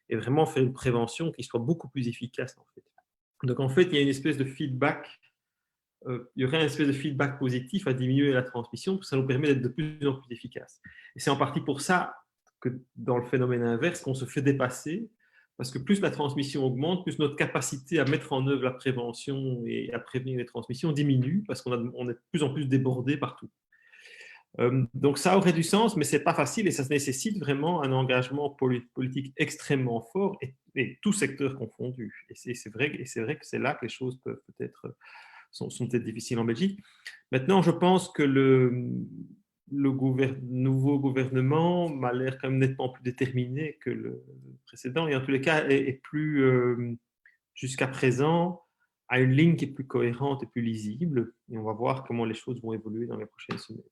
et vraiment faire une prévention qui soit beaucoup plus efficace, en fait. Donc, en fait, il y a une espèce de feedback, il y aurait une espèce de feedback positif à diminuer la transmission, parce que ça nous permet d'être de plus en plus efficaces. Et c'est en partie pour ça que dans le phénomène inverse, qu'on se fait dépasser, parce que plus la transmission augmente, plus notre capacité à mettre en œuvre la prévention et à prévenir les transmissions diminue, parce qu'on est de plus en plus débordé partout. Donc ça aurait du sens, mais ce n'est pas facile et ça nécessite vraiment un engagement politique extrêmement fort et tout secteur confondu. Et c'est vrai que c'est là que les choses peuvent peut-être sont peut-être difficiles en Belgique. Maintenant, je pense que le nouveau gouvernement m'a l'air quand même nettement plus déterminé que le précédent et en tous les cas est plus, jusqu'à présent, a une ligne qui est plus cohérente et plus lisible. Et on va voir comment les choses vont évoluer dans les prochaines semaines.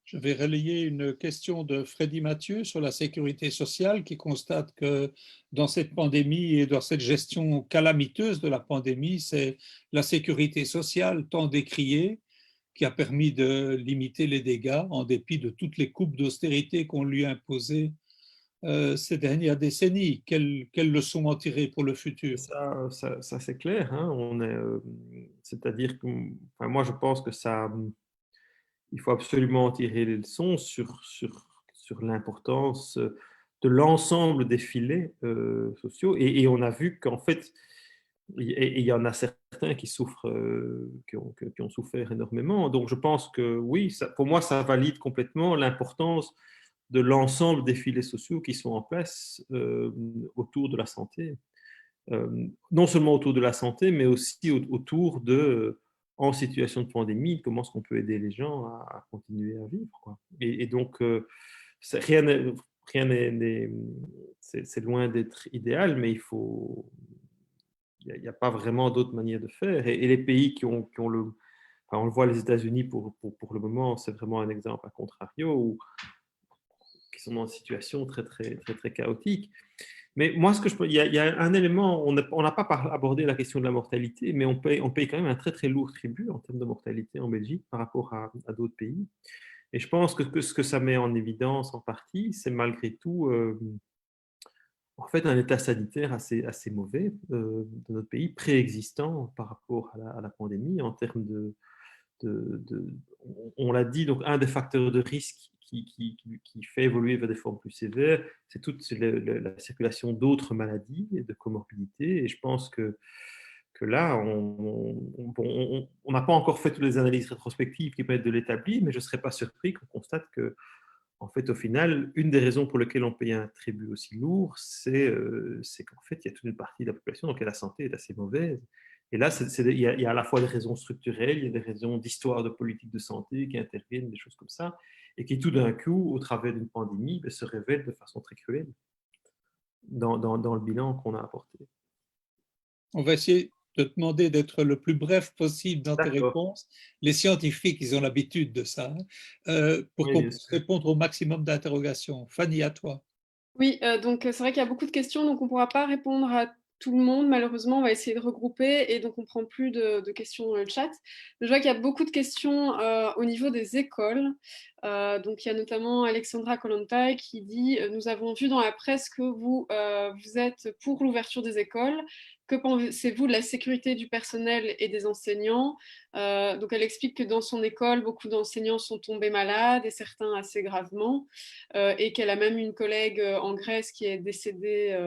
Je vais relayer une question de Freddy Mathieu sur la sécurité sociale qui constate que dans cette pandémie et dans cette gestion calamiteuse de la pandémie, c'est la sécurité sociale tant décriée qui a permis de limiter les dégâts en dépit de toutes les coupes d'austérité qu'on lui a imposées ces dernières décennies. Quelles leçons en tirer pour le futur? Ça c'est clair. Hein, c'est-à-dire que enfin, moi, je pense que il faut absolument en tirer les leçons sur l'importance de l'ensemble des filets sociaux. Et on a vu qu'en fait, il y en a certains qui souffrent, qui ont souffert énormément. Donc, je pense que oui, pour moi, ça valide complètement l'importance de l'ensemble des filets sociaux qui sont en place autour de la santé. Non seulement autour de la santé, mais aussi autour de, en situation de pandémie, comment est-ce qu'on peut aider les gens à continuer à vivre, quoi. Et donc, rien n'est, c'est loin d'être idéal, mais il n'y a pas vraiment d'autre manière de faire. Et les pays qui ont enfin, on le voit, les États-Unis pour le moment, c'est vraiment un exemple à contrario, qui sont dans une situation très, très, très, très chaotique. Mais moi, il y a un élément, on n'a pas abordé la question de la mortalité, mais on paye quand même un très, très lourd tribut en termes de mortalité en Belgique par rapport à d'autres pays. Et je pense que ce que ça met en évidence en partie, c'est malgré tout, en fait, un état sanitaire assez mauvais de notre pays, préexistant par rapport à la pandémie, en termes on l'a dit, donc un des facteurs de risque qui fait évoluer vers des formes plus sévères, c'est la circulation d'autres maladies et de comorbidités. Et je pense que là, on n'a pas encore fait toutes les analyses rétrospectives qui permettent de l'établir, mais je ne serais pas surpris qu'on constate que, en fait, au final, une des raisons pour lesquelles on paye un tribut aussi lourd, c'est qu'en fait, il y a toute une partie de la population dans laquelle la santé est assez mauvaise. Et là, il y a à la fois des raisons structurelles, il y a des raisons d'histoire de politique de santé qui interviennent, des choses comme ça, et qui tout d'un coup, au travers d'une pandémie, se révèlent de façon très cruelle dans le bilan qu'on a apporté. On va essayer de te demander d'être le plus bref possible dans tes réponses. Les scientifiques, ils ont l'habitude de ça, pour qu'on puisse répondre au maximum d'interrogations. Fanny, à toi. Oui, donc c'est vrai qu'il y a beaucoup de questions, donc on ne pourra pas répondre à tout le monde. Malheureusement, on va essayer de regrouper et donc on ne prend plus de questions dans le chat. Je vois qu'il y a beaucoup de questions au niveau des écoles. Donc il y a notamment Alexandra Kollontai qui dit « Nous avons vu dans la presse que vous êtes pour l'ouverture des écoles. Que pensez-vous de la sécurité du personnel et des enseignants ?» Donc elle explique que dans son école, beaucoup d'enseignants sont tombés malades et certains assez gravement, et qu'elle a même une collègue en Grèce qui est décédée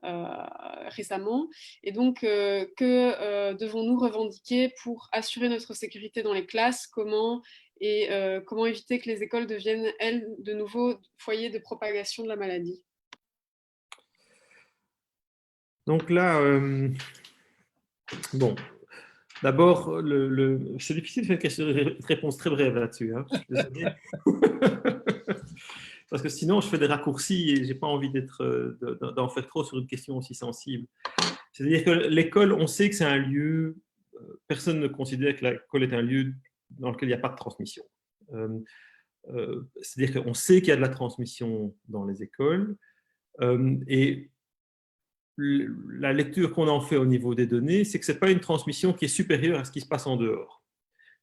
récemment. Et donc, que devons-nous revendiquer pour assurer notre sécurité dans les classes? Comment éviter que les écoles deviennent, elles, de nouveau foyers de propagation de la maladie? Donc là, bon, d'abord, c'est difficile de faire une réponse très brève là-dessus. Hein, je suis désolé. Parce que sinon, je fais des raccourcis et je n'ai pas envie d'en faire trop sur une question aussi sensible. C'est-à-dire que l'école, on sait que c'est un lieu, personne ne considère que l'école est un lieu dans lequel il n'y a pas de transmission. C'est-à-dire qu'on sait qu'il y a de la transmission dans les écoles, et la lecture qu'on en fait au niveau des données, c'est que ce n'est pas une transmission qui est supérieure à ce qui se passe en dehors.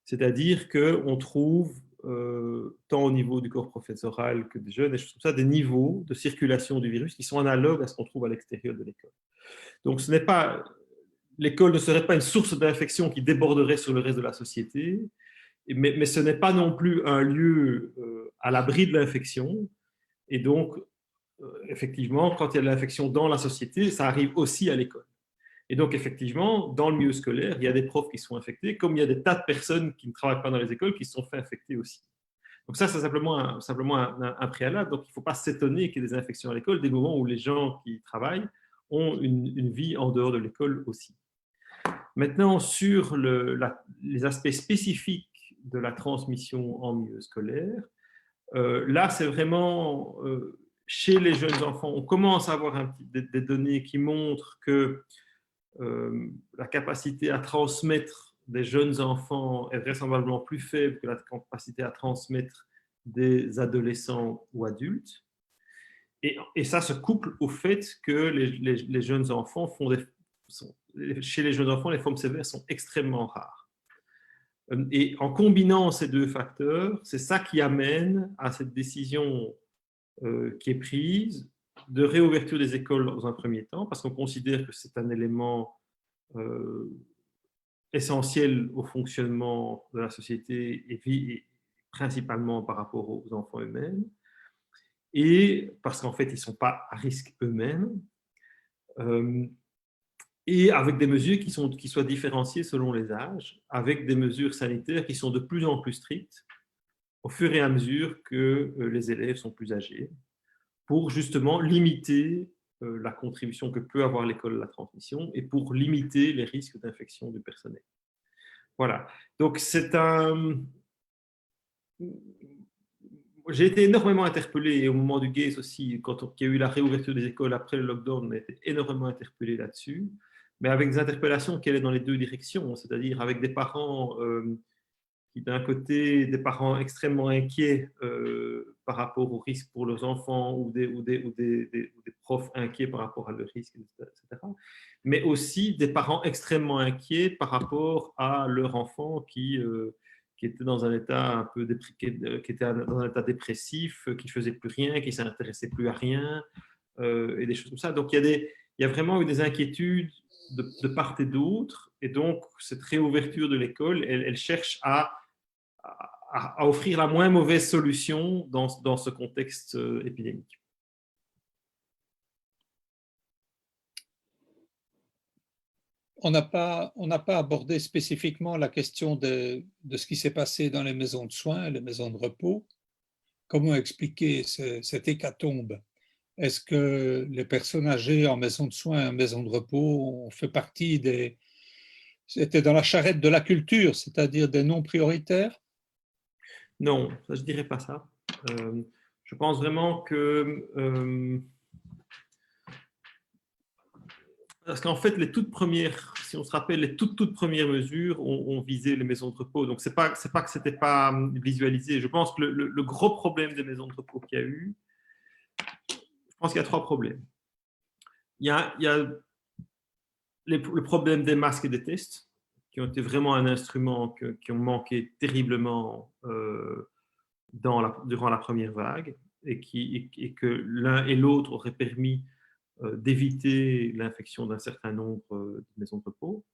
C'est-à-dire qu'on trouve, tant au niveau du corps professoral que des jeunes, des choses comme ça, des niveaux de circulation du virus qui sont analogues à ce qu'on trouve à l'extérieur de l'école. Donc, l'école ne serait pas une source d'infection qui déborderait sur le reste de la société, mais ce n'est pas non plus un lieu à l'abri de l'infection. Et donc, effectivement, quand il y a de l'infection dans la société, ça arrive aussi à l'école. Et donc, effectivement, dans le milieu scolaire, il y a des profs qui sont infectés, comme il y a des tas de personnes qui ne travaillent pas dans les écoles qui se sont fait infecter aussi. Donc ça, c'est simplement un préalable. Donc, il ne faut pas s'étonner qu'il y ait des infections à l'école, des moments où les gens qui travaillent ont une vie en dehors de l'école aussi. Maintenant, sur les aspects spécifiques de la transmission en milieu scolaire, là, c'est vraiment chez les jeunes enfants, on commence à avoir des données qui montrent que la capacité à transmettre des jeunes enfants est vraisemblablement plus faible que la capacité à transmettre des adolescents ou adultes. Et ça se couple au fait que les jeunes enfants chez les jeunes enfants, les formes sévères sont extrêmement rares. Et en combinant ces deux facteurs, c'est ça qui amène à cette décision qui est prise de réouverture des écoles dans un premier temps, parce qu'on considère que c'est un élément essentiel au fonctionnement de la société et principalement par rapport aux enfants eux-mêmes, et parce qu'en fait, ils ne sont pas à risque eux-mêmes, et avec des mesures qui soient différenciées selon les âges, avec des mesures sanitaires qui sont de plus en plus strictes au fur et à mesure que les élèves sont plus âgés, pour justement limiter la contribution que peut avoir l'école à la transmission et pour limiter les risques d'infection du personnel. Voilà. Donc, c'est un... J'ai été énormément interpellé, et au moment du GACE aussi, quand il y a eu la réouverture des écoles après le lockdown, on a été énormément interpellé là-dessus, mais avec des interpellations qui allaient dans les deux directions, c'est-à-dire avec des parents qui, d'un côté, des parents extrêmement inquiets par rapport aux risques pour leurs enfants ou des profs inquiets par rapport à le risque, etc. Mais aussi des parents extrêmement inquiets par rapport à leur enfant qui était dans un état un peu dans un état dépressif, qui ne faisait plus rien, qui ne s'intéressait plus à rien, et des choses comme ça. Donc, il y a vraiment eu des inquiétudes de part et d'autre. Et donc, cette réouverture de l'école, elle cherche à offrir la moins mauvaise solution dans ce contexte épidémique. On n'a pas abordé spécifiquement la question de ce qui s'est passé dans les maisons de soins, les maisons de repos. Comment expliquer cette hécatombe? Est-ce que les personnes âgées en maison de soins, en maison de repos, ont fait partie c'était dans la charrette de la culture, c'est-à-dire des non prioritaires? Non, ça, je ne dirais pas ça. Je pense vraiment que... parce qu'en fait, les toutes premières, si on se rappelle, les toutes premières mesures ont visé les maisons de repos. Donc, c'est pas que ce n'était pas visualisé. Je pense que le gros problème des maisons de repos qu'il y a eu, je pense qu'il y a trois problèmes. Il y a le problème des masques et des tests, qui ont été vraiment un instrument qui ont manqué terriblement durant la première vague, et que l'un et l'autre auraient permis d'éviter l'infection d'un certain nombre de maisons de repos.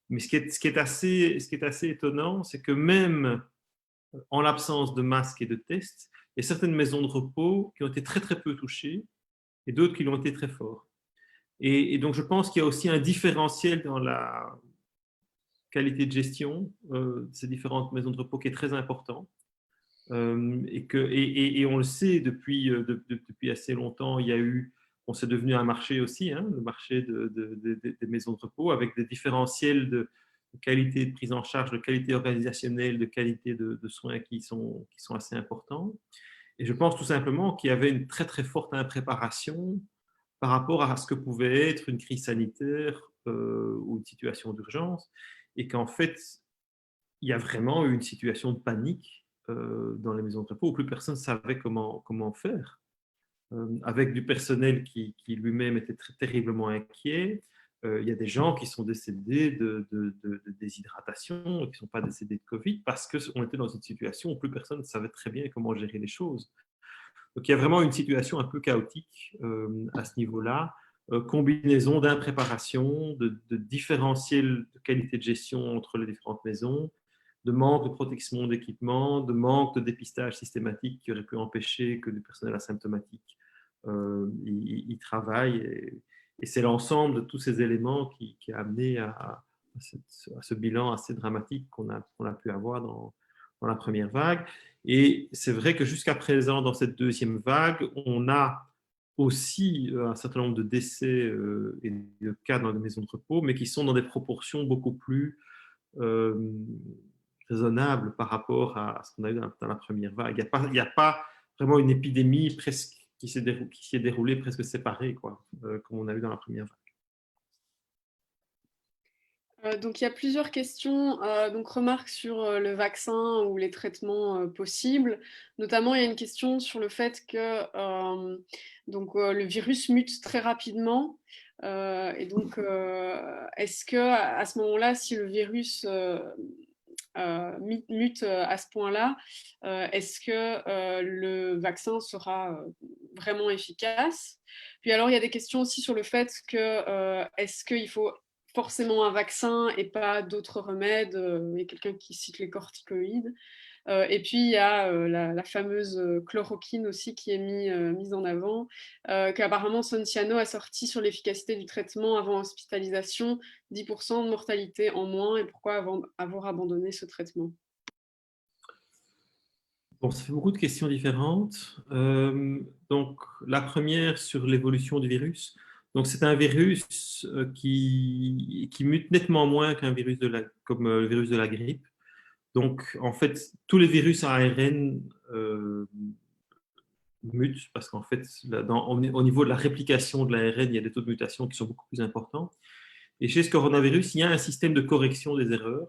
Mais ce qui est assez étonnant, c'est que même en l'absence de masques et de tests, il y a certaines maisons de repos qui ont été très très peu touchées et d'autres qui l'ont été très fort. Et donc je pense qu'il y a aussi un différentiel dans la qualité de gestion de ces différentes maisons de repos qui est très important. Et on le sait depuis assez longtemps, c'est devenu un marché aussi, hein, le marché des maisons de repos, avec des différentiels de qualité de prise en charge, de qualité organisationnelle, de qualité de soins qui sont assez importants. Et je pense tout simplement qu'il y avait une très très forte impréparation par rapport à ce que pouvait être une crise sanitaire ou une situation d'urgence, et qu'en fait, il y a vraiment eu une situation de panique dans les maisons de repos où plus personne ne savait comment faire, avec du personnel qui lui-même était terriblement inquiet. Il y a des gens qui sont décédés de déshydratation, qui ne sont pas décédés de Covid, parce qu'on était dans une situation où plus personne ne savait très bien comment gérer les choses. Donc il y a vraiment une situation un peu chaotique à ce niveau-là, combinaison d'impréparation, de différentiels de qualité de gestion entre les différentes maisons, de manque de protection d'équipement, de manque de dépistage systématique qui aurait pu empêcher que du personnel asymptomatique y travaille. Et c'est l'ensemble de tous ces éléments qui a amené à ce bilan assez dramatique qu'on a pu avoir dans la première vague. Et c'est vrai que jusqu'à présent, dans cette deuxième vague, on a aussi un certain nombre de décès et de cas dans les maisons de repos, mais qui sont dans des proportions beaucoup plus raisonnable par rapport à ce qu'on a eu dans la première vague. Il n'y a pas vraiment une épidémie presque qui s'est déroulée presque séparée, quoi, comme on a eu dans la première vague. Donc il y a plusieurs questions, donc remarques sur le vaccin ou les traitements possibles. Notamment, il y a une question sur le fait que le virus mute très rapidement. Et donc, est-ce que à ce moment-là, si le virus mute à ce point-là, est-ce que le vaccin sera vraiment efficace? Puis alors, il y a des questions aussi sur le fait que est-ce qu'il faut forcément un vaccin et pas d'autres remèdes? Il y a quelqu'un qui cite les corticoïdes. Et puis, il y a la fameuse chloroquine aussi qui est mise en avant, qu'apparemment Sonciano a sorti sur l'efficacité du traitement avant hospitalisation, 10% de mortalité en moins, et pourquoi avoir abandonné ce traitement? Bon, ça fait beaucoup de questions différentes. Donc, la première sur l'évolution du virus. Donc, c'est un virus qui mute nettement moins qu'un virus comme le virus de la grippe. Donc, en fait, tous les virus à ARN mutent parce qu'en fait, au niveau de la réplication de l'ARN, il y a des taux de mutation qui sont beaucoup plus importants. Et chez ce coronavirus, il y a un système de correction des erreurs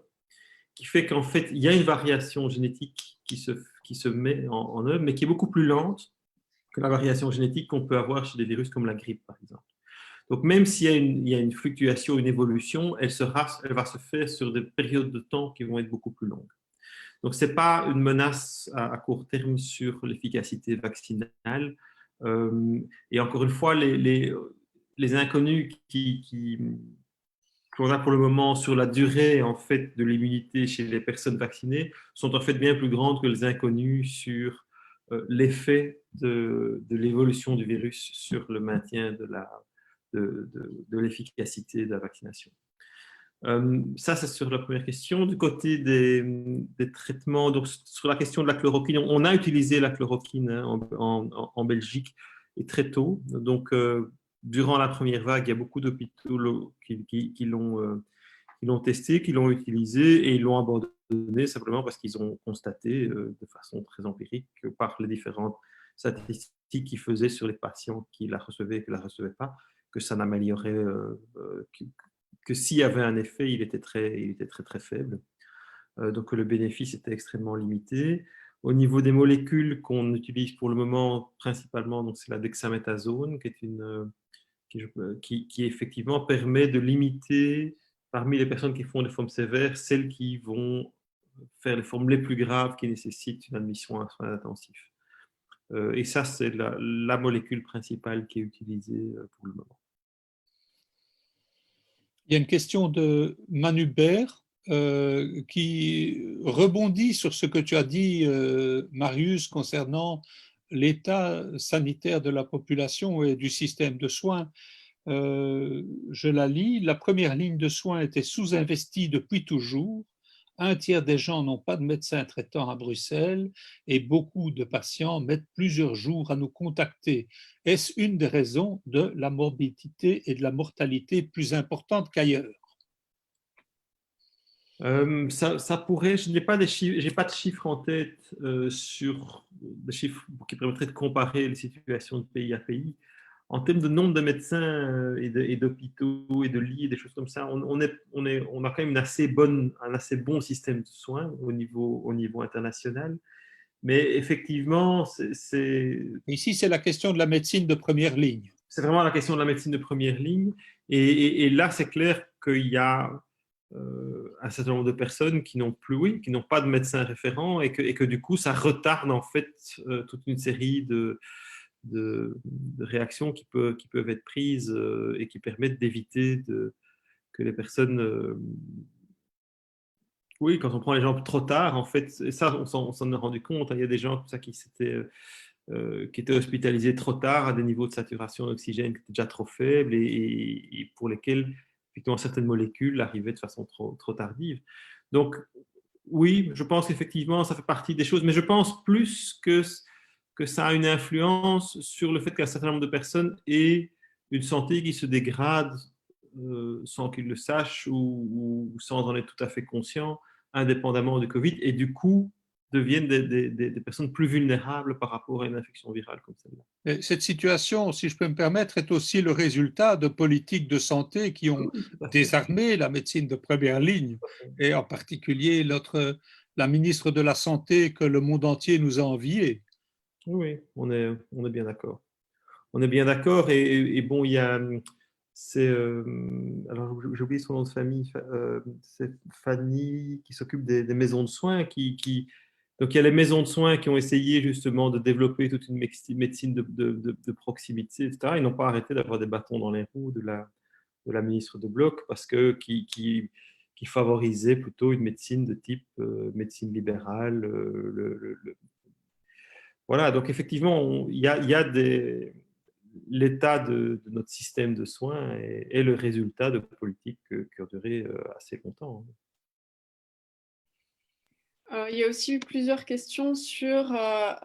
qui fait qu'en fait, il y a une variation génétique qui se met en œuvre, mais qui est beaucoup plus lente que la variation génétique qu'on peut avoir chez des virus comme la grippe, par exemple. Donc, même s'il y a une fluctuation, une évolution, elle va se faire sur des périodes de temps qui vont être beaucoup plus longues. Donc, ce n'est pas une menace à court terme sur l'efficacité vaccinale. Et encore une fois, les inconnus qu'on a pour le moment sur la durée en fait, de l'immunité chez les personnes vaccinées sont en fait bien plus grandes que les inconnus sur l'effet de l'évolution du virus sur le maintien de l'efficacité de la vaccination. Ça, c'est sur la première question. Du côté des traitements, donc sur la question de la chloroquine, on a utilisé la chloroquine en Belgique et très tôt. Donc, durant la première vague, il y a beaucoup d'hôpitaux qui l'ont testé, qui l'ont utilisé et ils l'ont abandonné simplement parce qu'ils ont constaté de façon très empirique que par les différentes statistiques qu'ils faisaient sur les patients qui la recevaient et qui ne la recevaient pas, que ça n'améliorait que s'il y avait un effet, il était très faible. Donc le bénéfice était extrêmement limité. Au niveau des molécules qu'on utilise pour le moment principalement, c'est la dexaméthasone, qui effectivement permet de limiter, parmi les personnes qui font des formes sévères, celles qui vont faire les formes les plus graves qui nécessitent une admission à soins intensifs. Et ça, c'est la molécule principale qui est utilisée pour le moment. Il y a une question de Manu Baer qui rebondit sur ce que tu as dit, Marius, concernant l'état sanitaire de la population et du système de soins. Je la lis. La première ligne de soins était sous-investie depuis toujours. Un tiers des gens n'ont pas de médecin traitant à Bruxelles et beaucoup de patients mettent plusieurs jours à nous contacter. Est-ce une des raisons de la morbidité et de la mortalité plus importante qu'ailleurs? Ça pourrait, je n'ai pas de chiffres en tête sur des chiffres qui permettraient de comparer les situations de pays à pays. En termes de nombre de médecins et d'hôpitaux et de lits et des choses comme ça, on a quand même un assez bon système de soins au niveau international. Mais effectivement, ici, c'est la question de la médecine de première ligne. C'est vraiment la question de la médecine de première ligne. Et là, c'est clair qu'il y a un certain nombre de personnes qui n'ont pas de médecin référent et que du coup, ça retarde en fait toute une série de réactions qui peuvent être prises et qui permettent d'éviter que les personnes... oui, quand on prend les gens trop tard, en fait, et ça, on s'en est rendu compte, il y a des gens comme ça qui étaient hospitalisés trop tard à des niveaux de saturation d'oxygène qui étaient déjà trop faibles et pour lesquels effectivement, certaines molécules arrivaient de façon trop tardive. Donc, oui, je pense qu'effectivement, ça fait partie des choses, mais je pense plus que ça a une influence sur le fait qu'un certain nombre de personnes aient une santé qui se dégrade sans qu'ils le sachent ou sans en être tout à fait conscients, indépendamment du Covid, et du coup, deviennent des personnes plus vulnérables par rapport à une infection virale comme celle-là. Cette situation, si je peux me permettre, est aussi le résultat de politiques de santé qui ont désarmé la médecine de première ligne, et en particulier la ministre de la Santé que le monde entier nous a enviée. Oui, on est bien d'accord. On est bien d'accord et bon, alors j'ai oublié son nom de famille, c'est Fanny qui s'occupe des maisons de soins. Donc il y a les maisons de soins qui ont essayé justement de développer toute une médecine de proximité, etc. Ils n'ont pas arrêté d'avoir des bâtons dans les roues de la ministre de Bloch parce que qui favorisait plutôt une médecine de type médecine libérale. Voilà, donc effectivement, il y a l'état de notre système de soins est le résultat de politiques qui ont duré assez longtemps. Il y a aussi eu plusieurs questions sur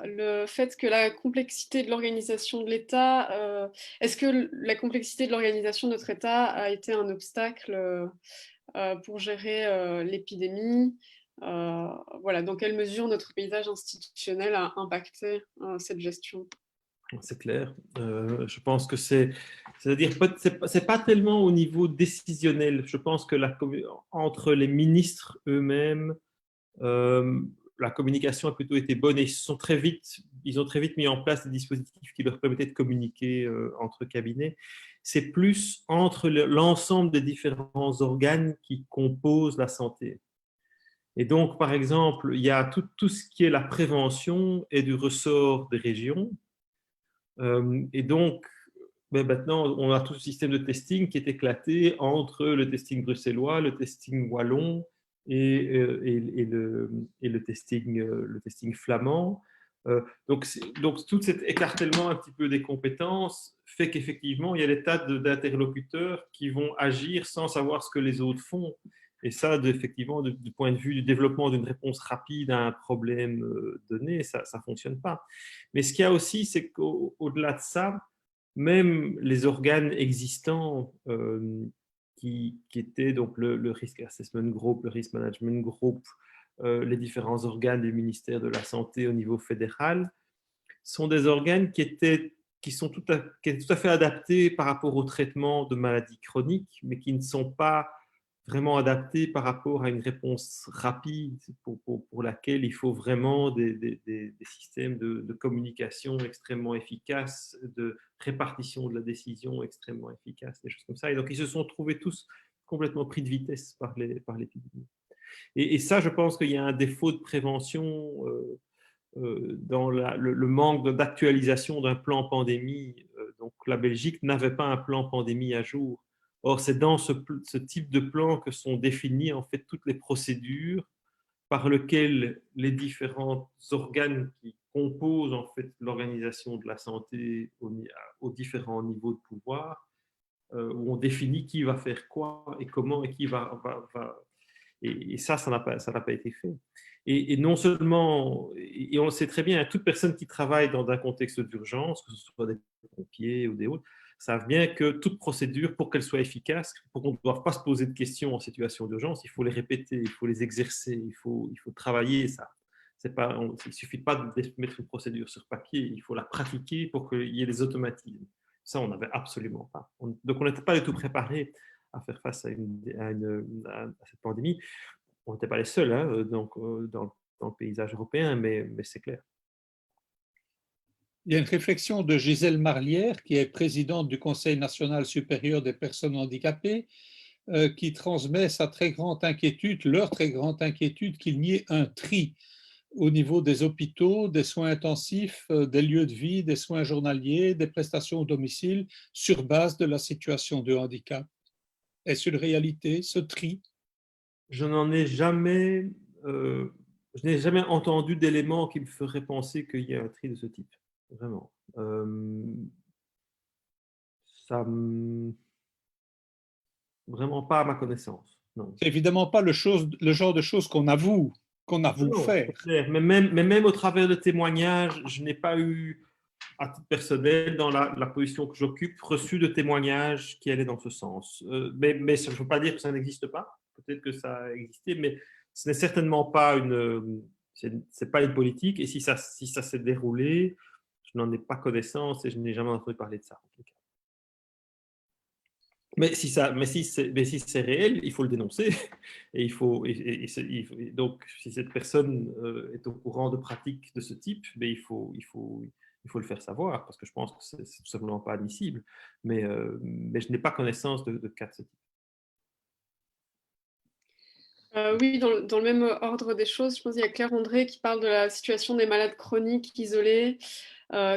le fait que la complexité de l'organisation de l'État, est-ce que la complexité de l'organisation de notre État a été un obstacle pour gérer l'épidémie? Voilà, dans quelle mesure notre paysage institutionnel a impacté cette gestion? C'est clair. Je pense que c'est-à-dire, c'est pas tellement au niveau décisionnel. Je pense que entre les ministres eux-mêmes, la communication a plutôt été bonne et ils ont très vite mis en place des dispositifs qui leur permettaient de communiquer entre cabinets. C'est plus entre l'ensemble des différents organes qui composent la santé. Et donc, par exemple, il y a tout ce qui est la prévention et du ressort des régions. Et donc, maintenant, on a tout ce système de testing qui est éclaté entre le testing bruxellois, le testing wallon et le testing flamand. Donc, tout cet écartèlement un petit peu des compétences fait qu'effectivement, il y a des tas d'interlocuteurs qui vont agir sans savoir ce que les autres font. Et ça, effectivement, du point de vue du développement d'une réponse rapide à un problème donné, ça ne fonctionne pas. Mais ce qu'il y a aussi, c'est qu'au-delà de ça, même les organes existants qui étaient donc le Risk Assessment Group, le Risk Management Group, les différents organes du ministère de la Santé au niveau fédéral, sont des organes qui sont tout à fait adaptés par rapport au traitement de maladies chroniques, mais qui ne sont pas vraiment adaptés par rapport à une réponse rapide pour laquelle il faut vraiment des systèmes de communication extrêmement efficaces, de répartition de la décision extrêmement efficace, des choses comme ça. Et donc, ils se sont trouvés tous complètement pris de vitesse par l'épidémie. Et ça, je pense qu'il y a un défaut de prévention dans le manque d'actualisation d'un plan pandémie. Donc, la Belgique n'avait pas un plan pandémie à jour. Or, c'est dans ce type de plan que sont définies en fait toutes les procédures par lesquelles les différents organes qui composent en fait l'organisation de la santé aux différents niveaux de pouvoir, où on définit qui va faire quoi et comment et qui va et ça n'a pas été fait. Et non seulement, et on le sait très bien, toute personne qui travaille dans un contexte d'urgence, que ce soit des pompiers ou des autres, savent bien que toute procédure, pour qu'elle soit efficace, pour qu'on ne doive pas se poser de questions en situation d'urgence, il faut les répéter, il faut les exercer, il faut travailler ça. Il ne suffit pas de mettre une procédure sur papier, il faut la pratiquer pour qu'il y ait des automatismes. Ça, on n'avait absolument pas. Donc, on n'était pas du tout préparé à faire face à cette pandémie. On n'était pas les seuls dans le paysage européen, mais c'est clair. Il y a une réflexion de Gisèle Marlière, qui est présidente du Conseil national supérieur des personnes handicapées, qui transmet sa très grande inquiétude, leur très grande inquiétude, qu'il n'y ait un tri au niveau des hôpitaux, des soins intensifs, des lieux de vie, des soins journaliers, des prestations au domicile, sur base de la situation de handicap. Est-ce une réalité, ce tri? Je n'ai jamais entendu d'éléments qui me feraient penser qu'il y a un tri de ce type. Vraiment. Vraiment pas à ma connaissance. C'est évidemment pas le genre de choses qu'on avoue faire. Mais même au travers de témoignages, je n'ai pas eu, à titre personnel, dans la position que j'occupe, reçu de témoignages qui allaient dans ce sens. Mais ça ne veut pas dire que ça n'existe pas. Peut-être que ça a existé, mais ce n'est certainement pas c'est pas une politique. Et si ça s'est déroulé, je n'en ai pas connaissance et je n'ai jamais entendu parler de ça, en tout cas. Mais si c'est réel, il faut le dénoncer. Et donc, si cette personne est au courant de pratiques de ce type, il faut il faut le faire savoir, parce que je pense que ce n'est tout simplement pas admissible. Mais je n'ai pas connaissance de cas de ce type. Oui, dans le même ordre des choses, je pense qu'il y a Claire André qui parle de la situation des malades chroniques isolés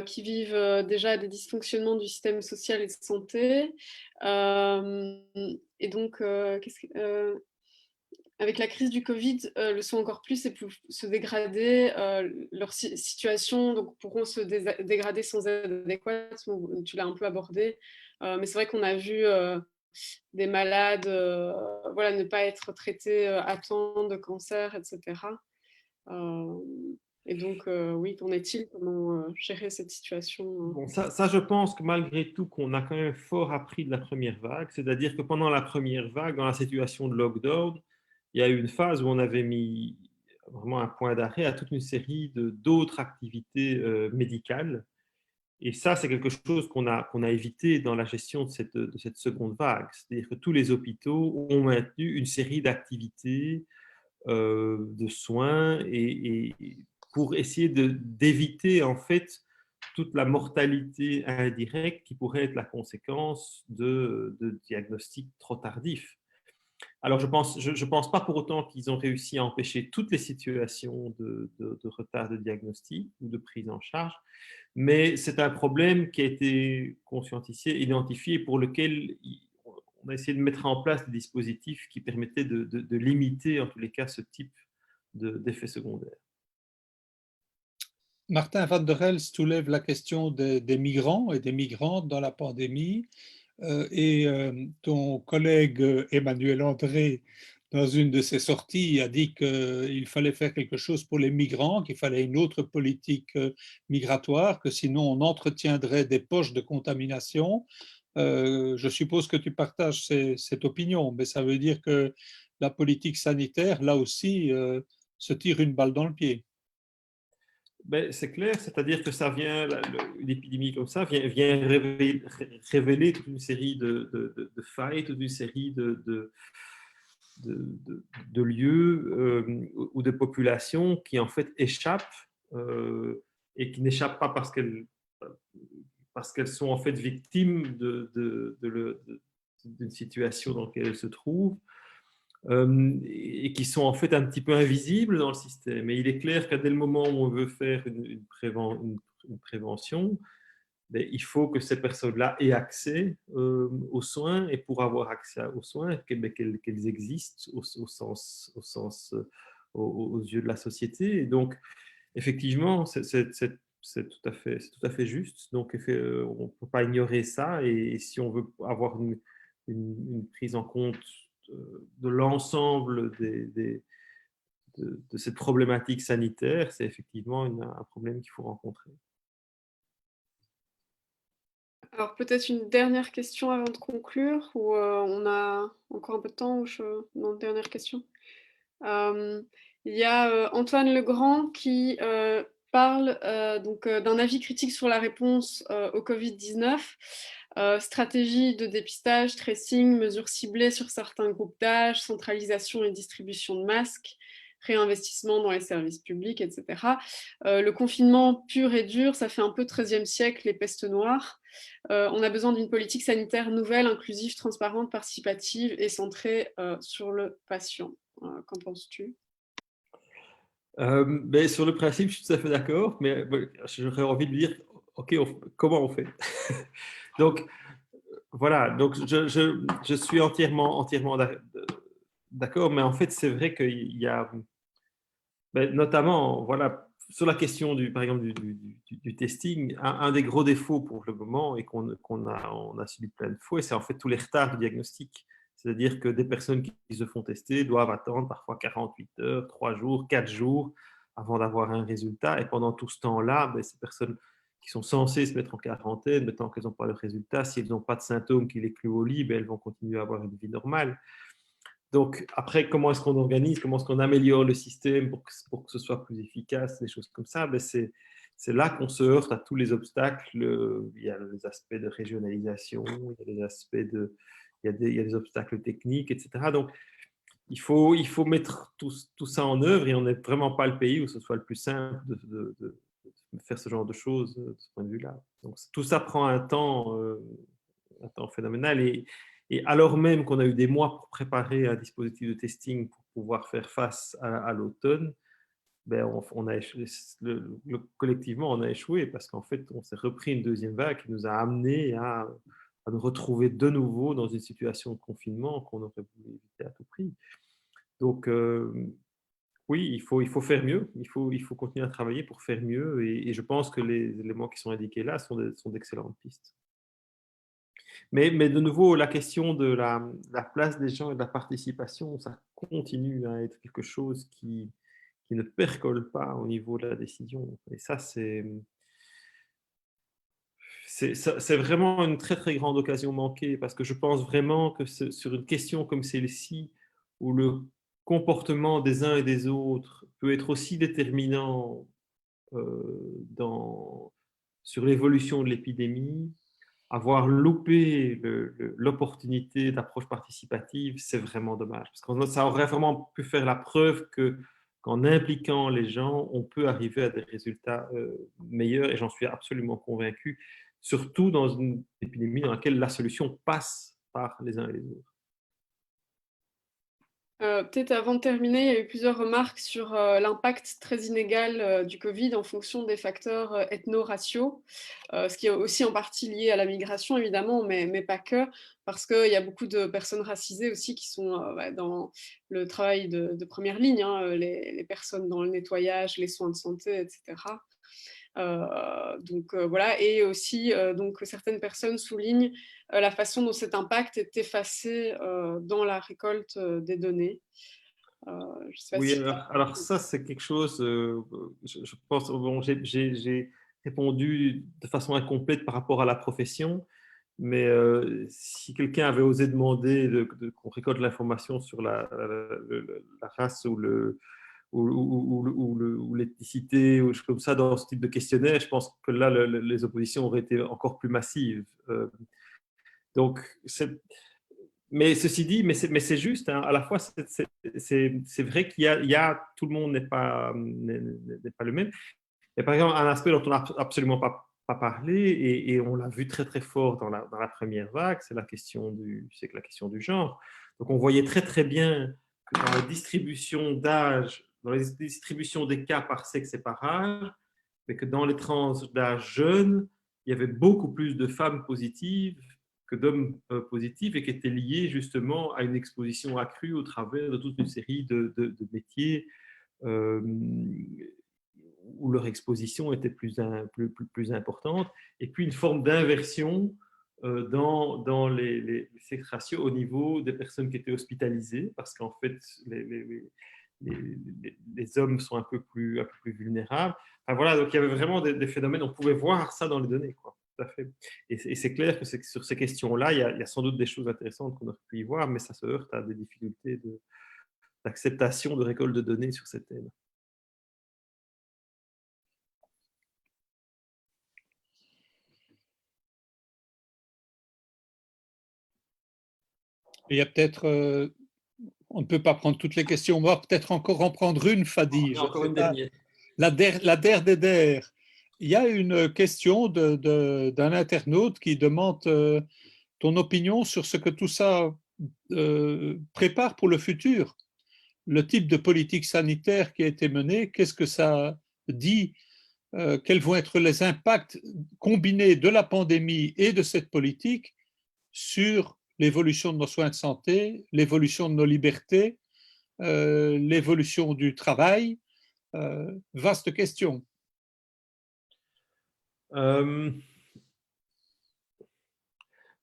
qui vivent déjà des dysfonctionnements du système social et de santé. Et donc, avec la crise du Covid, le sont encore plus et pour se dégrader. Leur situation donc, pourront se dégrader sans aide adéquate. Tu l'as un peu abordé. Mais c'est vrai qu'on a vu des malades voilà, ne pas être traités à temps de cancer, etc. Et donc, oui, qu'en est-il? Comment gérer cette situation? Bon, ça, je pense que malgré tout, qu'on a quand même fort appris de la première vague. C'est-à-dire que pendant la première vague, dans la situation de lockdown, il y a eu une phase où on avait mis vraiment un point d'arrêt à toute une série d'autres activités médicales. Et ça, c'est quelque chose qu'on a évité dans la gestion de cette seconde vague. C'est-à-dire que tous les hôpitaux ont maintenu une série d'activités de soins et pour essayer d'éviter en fait toute la mortalité indirecte qui pourrait être la conséquence de diagnostics trop tardifs. Alors, je pense pas pour autant qu'ils ont réussi à empêcher toutes les situations de retard de diagnostic ou de prise en charge, mais c'est un problème qui a été conscientisé, identifié, pour lequel on a essayé de mettre en place des dispositifs qui permettaient de limiter, en tous les cas, ce type d'effets secondaires. Martin Van der Helst soulève la question des migrants et des migrantes dans la pandémie. Ton collègue Emmanuel André, dans une de ses sorties, a dit qu'il fallait faire quelque chose pour les migrants, qu'il fallait une autre politique migratoire, que sinon on entretiendrait des poches de contamination. Je suppose que tu partages cette opinion, mais ça veut dire que la politique sanitaire, là aussi, se tire une balle dans le pied. Ben, c'est clair, c'est-à-dire que ça vient, une épidémie comme ça vient révéler toute une série de failles, toute une série de lieux ou de populations qui en fait échappent et qui n'échappent pas parce qu'elles sont en fait victimes d'une situation dans laquelle elles se trouvent. Et qui sont en fait un petit peu invisibles dans le système. Et il est clair qu'à dès le moment où on veut faire une prévention, ben, il faut que ces personnes-là aient accès aux soins, et pour avoir accès aux soins, qu'elles existent aux yeux de la société. Et donc, effectivement, c'est tout à fait juste. Donc, on ne peut pas ignorer ça. Et si on veut avoir une prise en compte de l'ensemble de cette problématique sanitaire, c'est effectivement un problème qu'il faut rencontrer. Alors peut-être une dernière question avant de conclure, ou on a encore un peu de temps, non, dernière question. Il y a Antoine Legrand qui parle d'un avis critique sur la réponse au Covid-19, stratégie de dépistage, tracing, mesures ciblées sur certains groupes d'âge, centralisation et distribution de masques, réinvestissement dans les services publics, etc. Le confinement pur et dur, ça fait un peu 13e siècle, les pestes noires. On a besoin d'une politique sanitaire nouvelle, inclusive, transparente, participative et centrée sur le patient. Qu'en penses-tu? Ben, sur le principe, je suis tout à fait d'accord, mais j'aurais envie de dire, OK, comment on fait? Donc, voilà, donc je suis entièrement d'accord, mais en fait, c'est vrai qu'il y a, ben, notamment, voilà, sur la question, par exemple, du testing, un des gros défauts pour le moment, et qu'on a subi plein de fois, c'est en fait tous les retards de diagnostic. C'est-à-dire que des personnes qui se font tester doivent attendre parfois 48 heures, 3 jours, 4 jours avant d'avoir un résultat. Et pendant tout ce temps-là, ben, ces personnes qui sont censées se mettre en quarantaine, mais tant qu'elles n'ont pas le résultat, si elles n'ont pas de symptômes qui les clouent au lit, ben, elles vont continuer à avoir une vie normale. Donc, après, comment est-ce qu'on organise, comment est-ce qu'on améliore le système pour que ce soit plus efficace, des choses comme ça, ben c'est là qu'on se heurte à tous les obstacles. Il y a les aspects de régionalisation, il y a les aspects il y a des obstacles techniques, etc. Donc, il faut mettre tout ça en œuvre, et on n'est vraiment pas le pays où ce soit le plus simple de faire ce genre de choses de ce point de vue-là. Donc tout ça prend un temps phénoménal et alors même qu'on a eu des mois pour préparer un dispositif de testing pour pouvoir faire face à l'automne, ben on a échoué, collectivement on a échoué parce qu'en fait on s'est repris une deuxième vague qui nous a amené à nous retrouver de nouveau dans une situation de confinement qu'on aurait voulu éviter à tout prix. Donc oui, il faut faire mieux, il faut continuer à travailler pour faire mieux et je pense que les éléments qui sont indiqués là sont d'excellentes pistes. Mais de nouveau, la question de la place des gens et de la participation, ça continue à être quelque chose qui ne percole pas au niveau de la décision. Et ça, c'est vraiment une très, très grande occasion manquée parce que je pense vraiment que sur une question comme celle-ci, où le comportement des uns et des autres peut être aussi déterminant sur l'évolution de l'épidémie, avoir loupé l'opportunité d'approche participative, c'est vraiment dommage. Parce que ça aurait vraiment pu faire la preuve qu'en impliquant les gens, on peut arriver à des résultats meilleurs, et j'en suis absolument convaincu, surtout dans une épidémie dans laquelle la solution passe par les uns et les autres. Peut-être avant de terminer, il y a eu plusieurs remarques sur l'impact très inégal du Covid en fonction des facteurs ethno-raciaux, ce qui est aussi en partie lié à la migration évidemment, mais pas que, parce qu'il y a beaucoup de personnes racisées aussi qui sont dans le travail de première ligne, hein, les personnes dans le nettoyage, les soins de santé, etc. Donc voilà, et aussi donc certaines personnes soulignent la façon dont cet impact est effacé dans la récolte des données. Je sais pas Oui, si... alors ça, c'est quelque chose, je pense, bon, j'ai répondu de façon incomplète par rapport à la profession, mais si quelqu'un avait osé demander qu'on récolte l'information sur la race ou l'ethnicité, ou comme ça, dans ce type de questionnaire, je pense que là, les oppositions auraient été encore plus massives. Donc, mais ceci dit, mais c'est juste, hein, à la fois, c'est vrai qu'il y a, tout le monde n'est pas le même. Et par exemple, un aspect dont on n'a absolument pas parlé, et on l'a vu très très fort dans la première vague, c'est la question du genre. Donc on voyait très très bien que dans la distribution d'âge, dans la distribution des cas par sexe et par âge, mais que dans les tranches d'âge jeunes, il y avait beaucoup plus de femmes positives que d'hommes positifs, et qui étaient liées justement à une exposition accrue au travers de toute une série de métiers où leur exposition était plus importante, et puis une forme d'inversion dans les sex ratios au niveau des personnes qui étaient hospitalisées, parce qu'en fait, les hommes sont un peu plus vulnérables. Enfin, voilà, donc il y avait vraiment des phénomènes, on pouvait voir ça dans les données, quoi. Tout à fait. Et c'est clair que sur ces questions-là, il y a sans doute des choses intéressantes qu'on aurait pu y voir, mais ça se heurte à des difficultés d'acceptation de récolte de données sur ces thèmes. Il y a peut-être, on ne peut pas prendre toutes les questions, on va peut-être encore en prendre une, Fadi. Encore une dernière. La der des der. Il y a une question d'un internaute qui demande ton opinion sur ce que tout ça prépare pour le futur. Le type de politique sanitaire qui a été menée, qu'est-ce que ça dit, quels vont être les impacts combinés de la pandémie et de cette politique sur l'évolution de nos soins de santé, l'évolution de nos libertés, l'évolution du travail. Vaste question.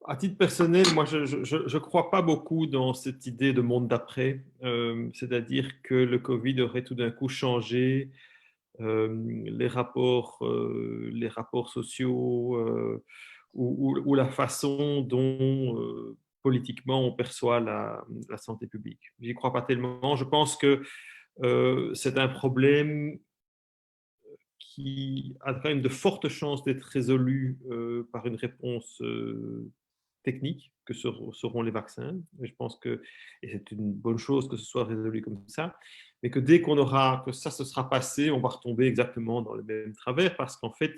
À titre personnel, moi, je ne crois pas beaucoup dans cette idée de monde d'après, c'est-à-dire que le Covid aurait tout d'un coup changé les rapports sociaux ou la façon dont politiquement on perçoit la santé publique. Je n'y crois pas tellement. Je pense que c'est un problème qui a quand même de fortes chances d'être résolu par une réponse technique que seront les vaccins. Et je pense que c'est une bonne chose que ce soit résolu comme ça, mais que dès que ça se sera passé, on va retomber exactement dans les mêmes travers, parce qu'en fait,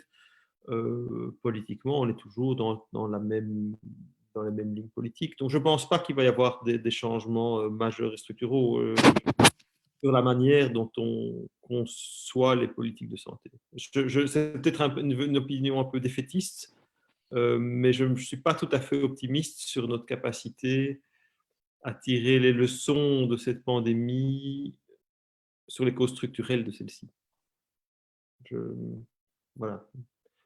politiquement, on est toujours dans les mêmes lignes politiques. Donc, je ne pense pas qu'il va y avoir des changements majeurs et structuraux sur la manière dont on conçoit les politiques de santé. C'est peut-être une opinion un peu défaitiste, mais je ne suis pas tout à fait optimiste sur notre capacité à tirer les leçons de cette pandémie sur les causes structurelles de celle-ci. Voilà.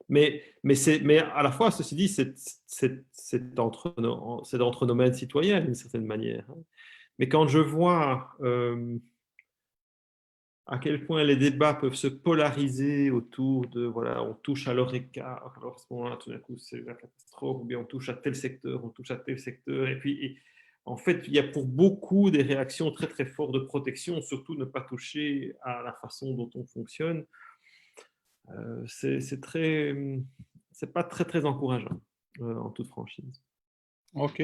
Mais à la fois, ceci dit, c'est entre nos mains de citoyens, d'une certaine manière. Mais quand je vois à quel point les débats peuvent se polariser autour de, voilà, on touche à l'oreca, alors à ce moment-là, tout d'un coup, c'est la catastrophe, ou bien on touche à tel secteur, et puis, en fait, il y a pour beaucoup des réactions très, très fortes de protection, surtout ne pas toucher à la façon dont on fonctionne. C'est pas très, très encourageant, en toute franchise. Ok,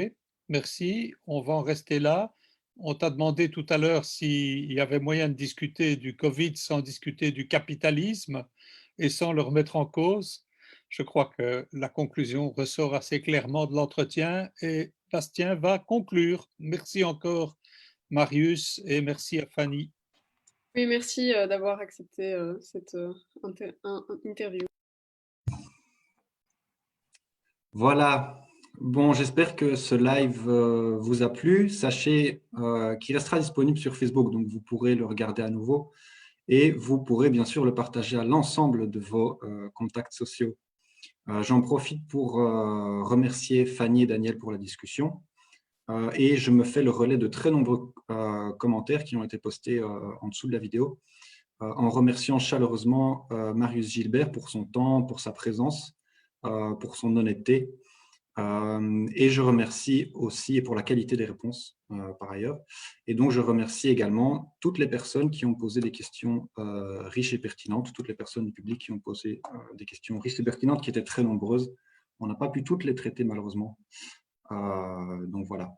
merci. On va en rester là. On t'a demandé tout à l'heure s'il y avait moyen de discuter du Covid sans discuter du capitalisme et sans le remettre en cause. Je crois que la conclusion ressort assez clairement de l'entretien et Bastien va conclure. Merci encore, Marius, et merci à Fanny. Oui, merci d'avoir accepté cette interview. Voilà. Bon, j'espère que ce live vous a plu. Sachez qu'il restera disponible sur Facebook, donc vous pourrez le regarder à nouveau et vous pourrez bien sûr le partager à l'ensemble de vos contacts sociaux. J'en profite pour remercier Fanny et Daniel pour la discussion et je me fais le relais de très nombreux commentaires qui ont été postés en dessous de la vidéo en remerciant chaleureusement Marius Gilbert pour son temps, pour sa présence, pour son honnêteté. Et je remercie aussi pour la qualité des réponses par ailleurs. Et donc, je remercie également toutes les personnes qui ont posé des questions riches et pertinentes, toutes les personnes du public qui ont posé des questions riches et pertinentes, qui étaient très nombreuses. On n'a pas pu toutes les traiter malheureusement. Donc voilà.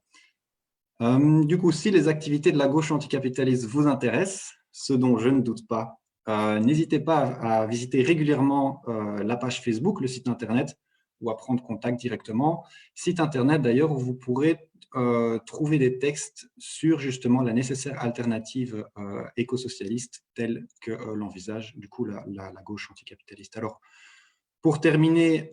Du coup, si les activités de la gauche anticapitaliste vous intéressent, ce dont je ne doute pas, n'hésitez pas à visiter régulièrement la page Facebook, le site internet, ou à prendre contact directement. Site internet d'ailleurs où vous pourrez trouver des textes sur justement la nécessaire alternative éco-socialiste telle que l'envisage du coup la gauche anticapitaliste. Alors, pour terminer,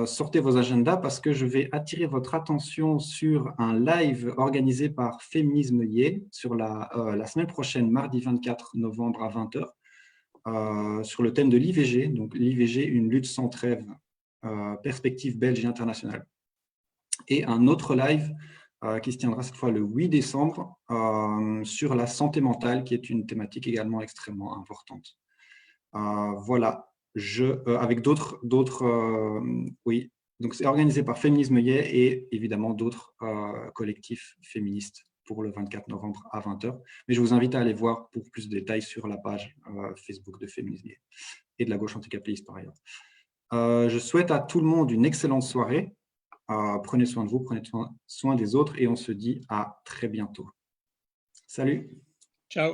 sortez vos agendas parce que je vais attirer votre attention sur un live organisé par Féminisme Yé sur la semaine prochaine, mardi 24 novembre à 20h, sur le thème de l'IVG. Donc l'IVG, une lutte sans trêve, perspective belge et internationale. Et un autre live qui se tiendra cette fois le 8 décembre sur la santé mentale, qui est une thématique également extrêmement importante. Voilà. Avec d'autres oui, donc c'est organisé par Féminisme Yé et évidemment d'autres collectifs féministes pour le 24 novembre à 20h. Mais je vous invite à aller voir pour plus de détails sur la page Facebook de Féminisme Yé et de la gauche anticapitaliste par ailleurs. Je souhaite à tout le monde une excellente soirée. Prenez soin de vous, prenez soin des autres et on se dit à très bientôt. Salut. Ciao.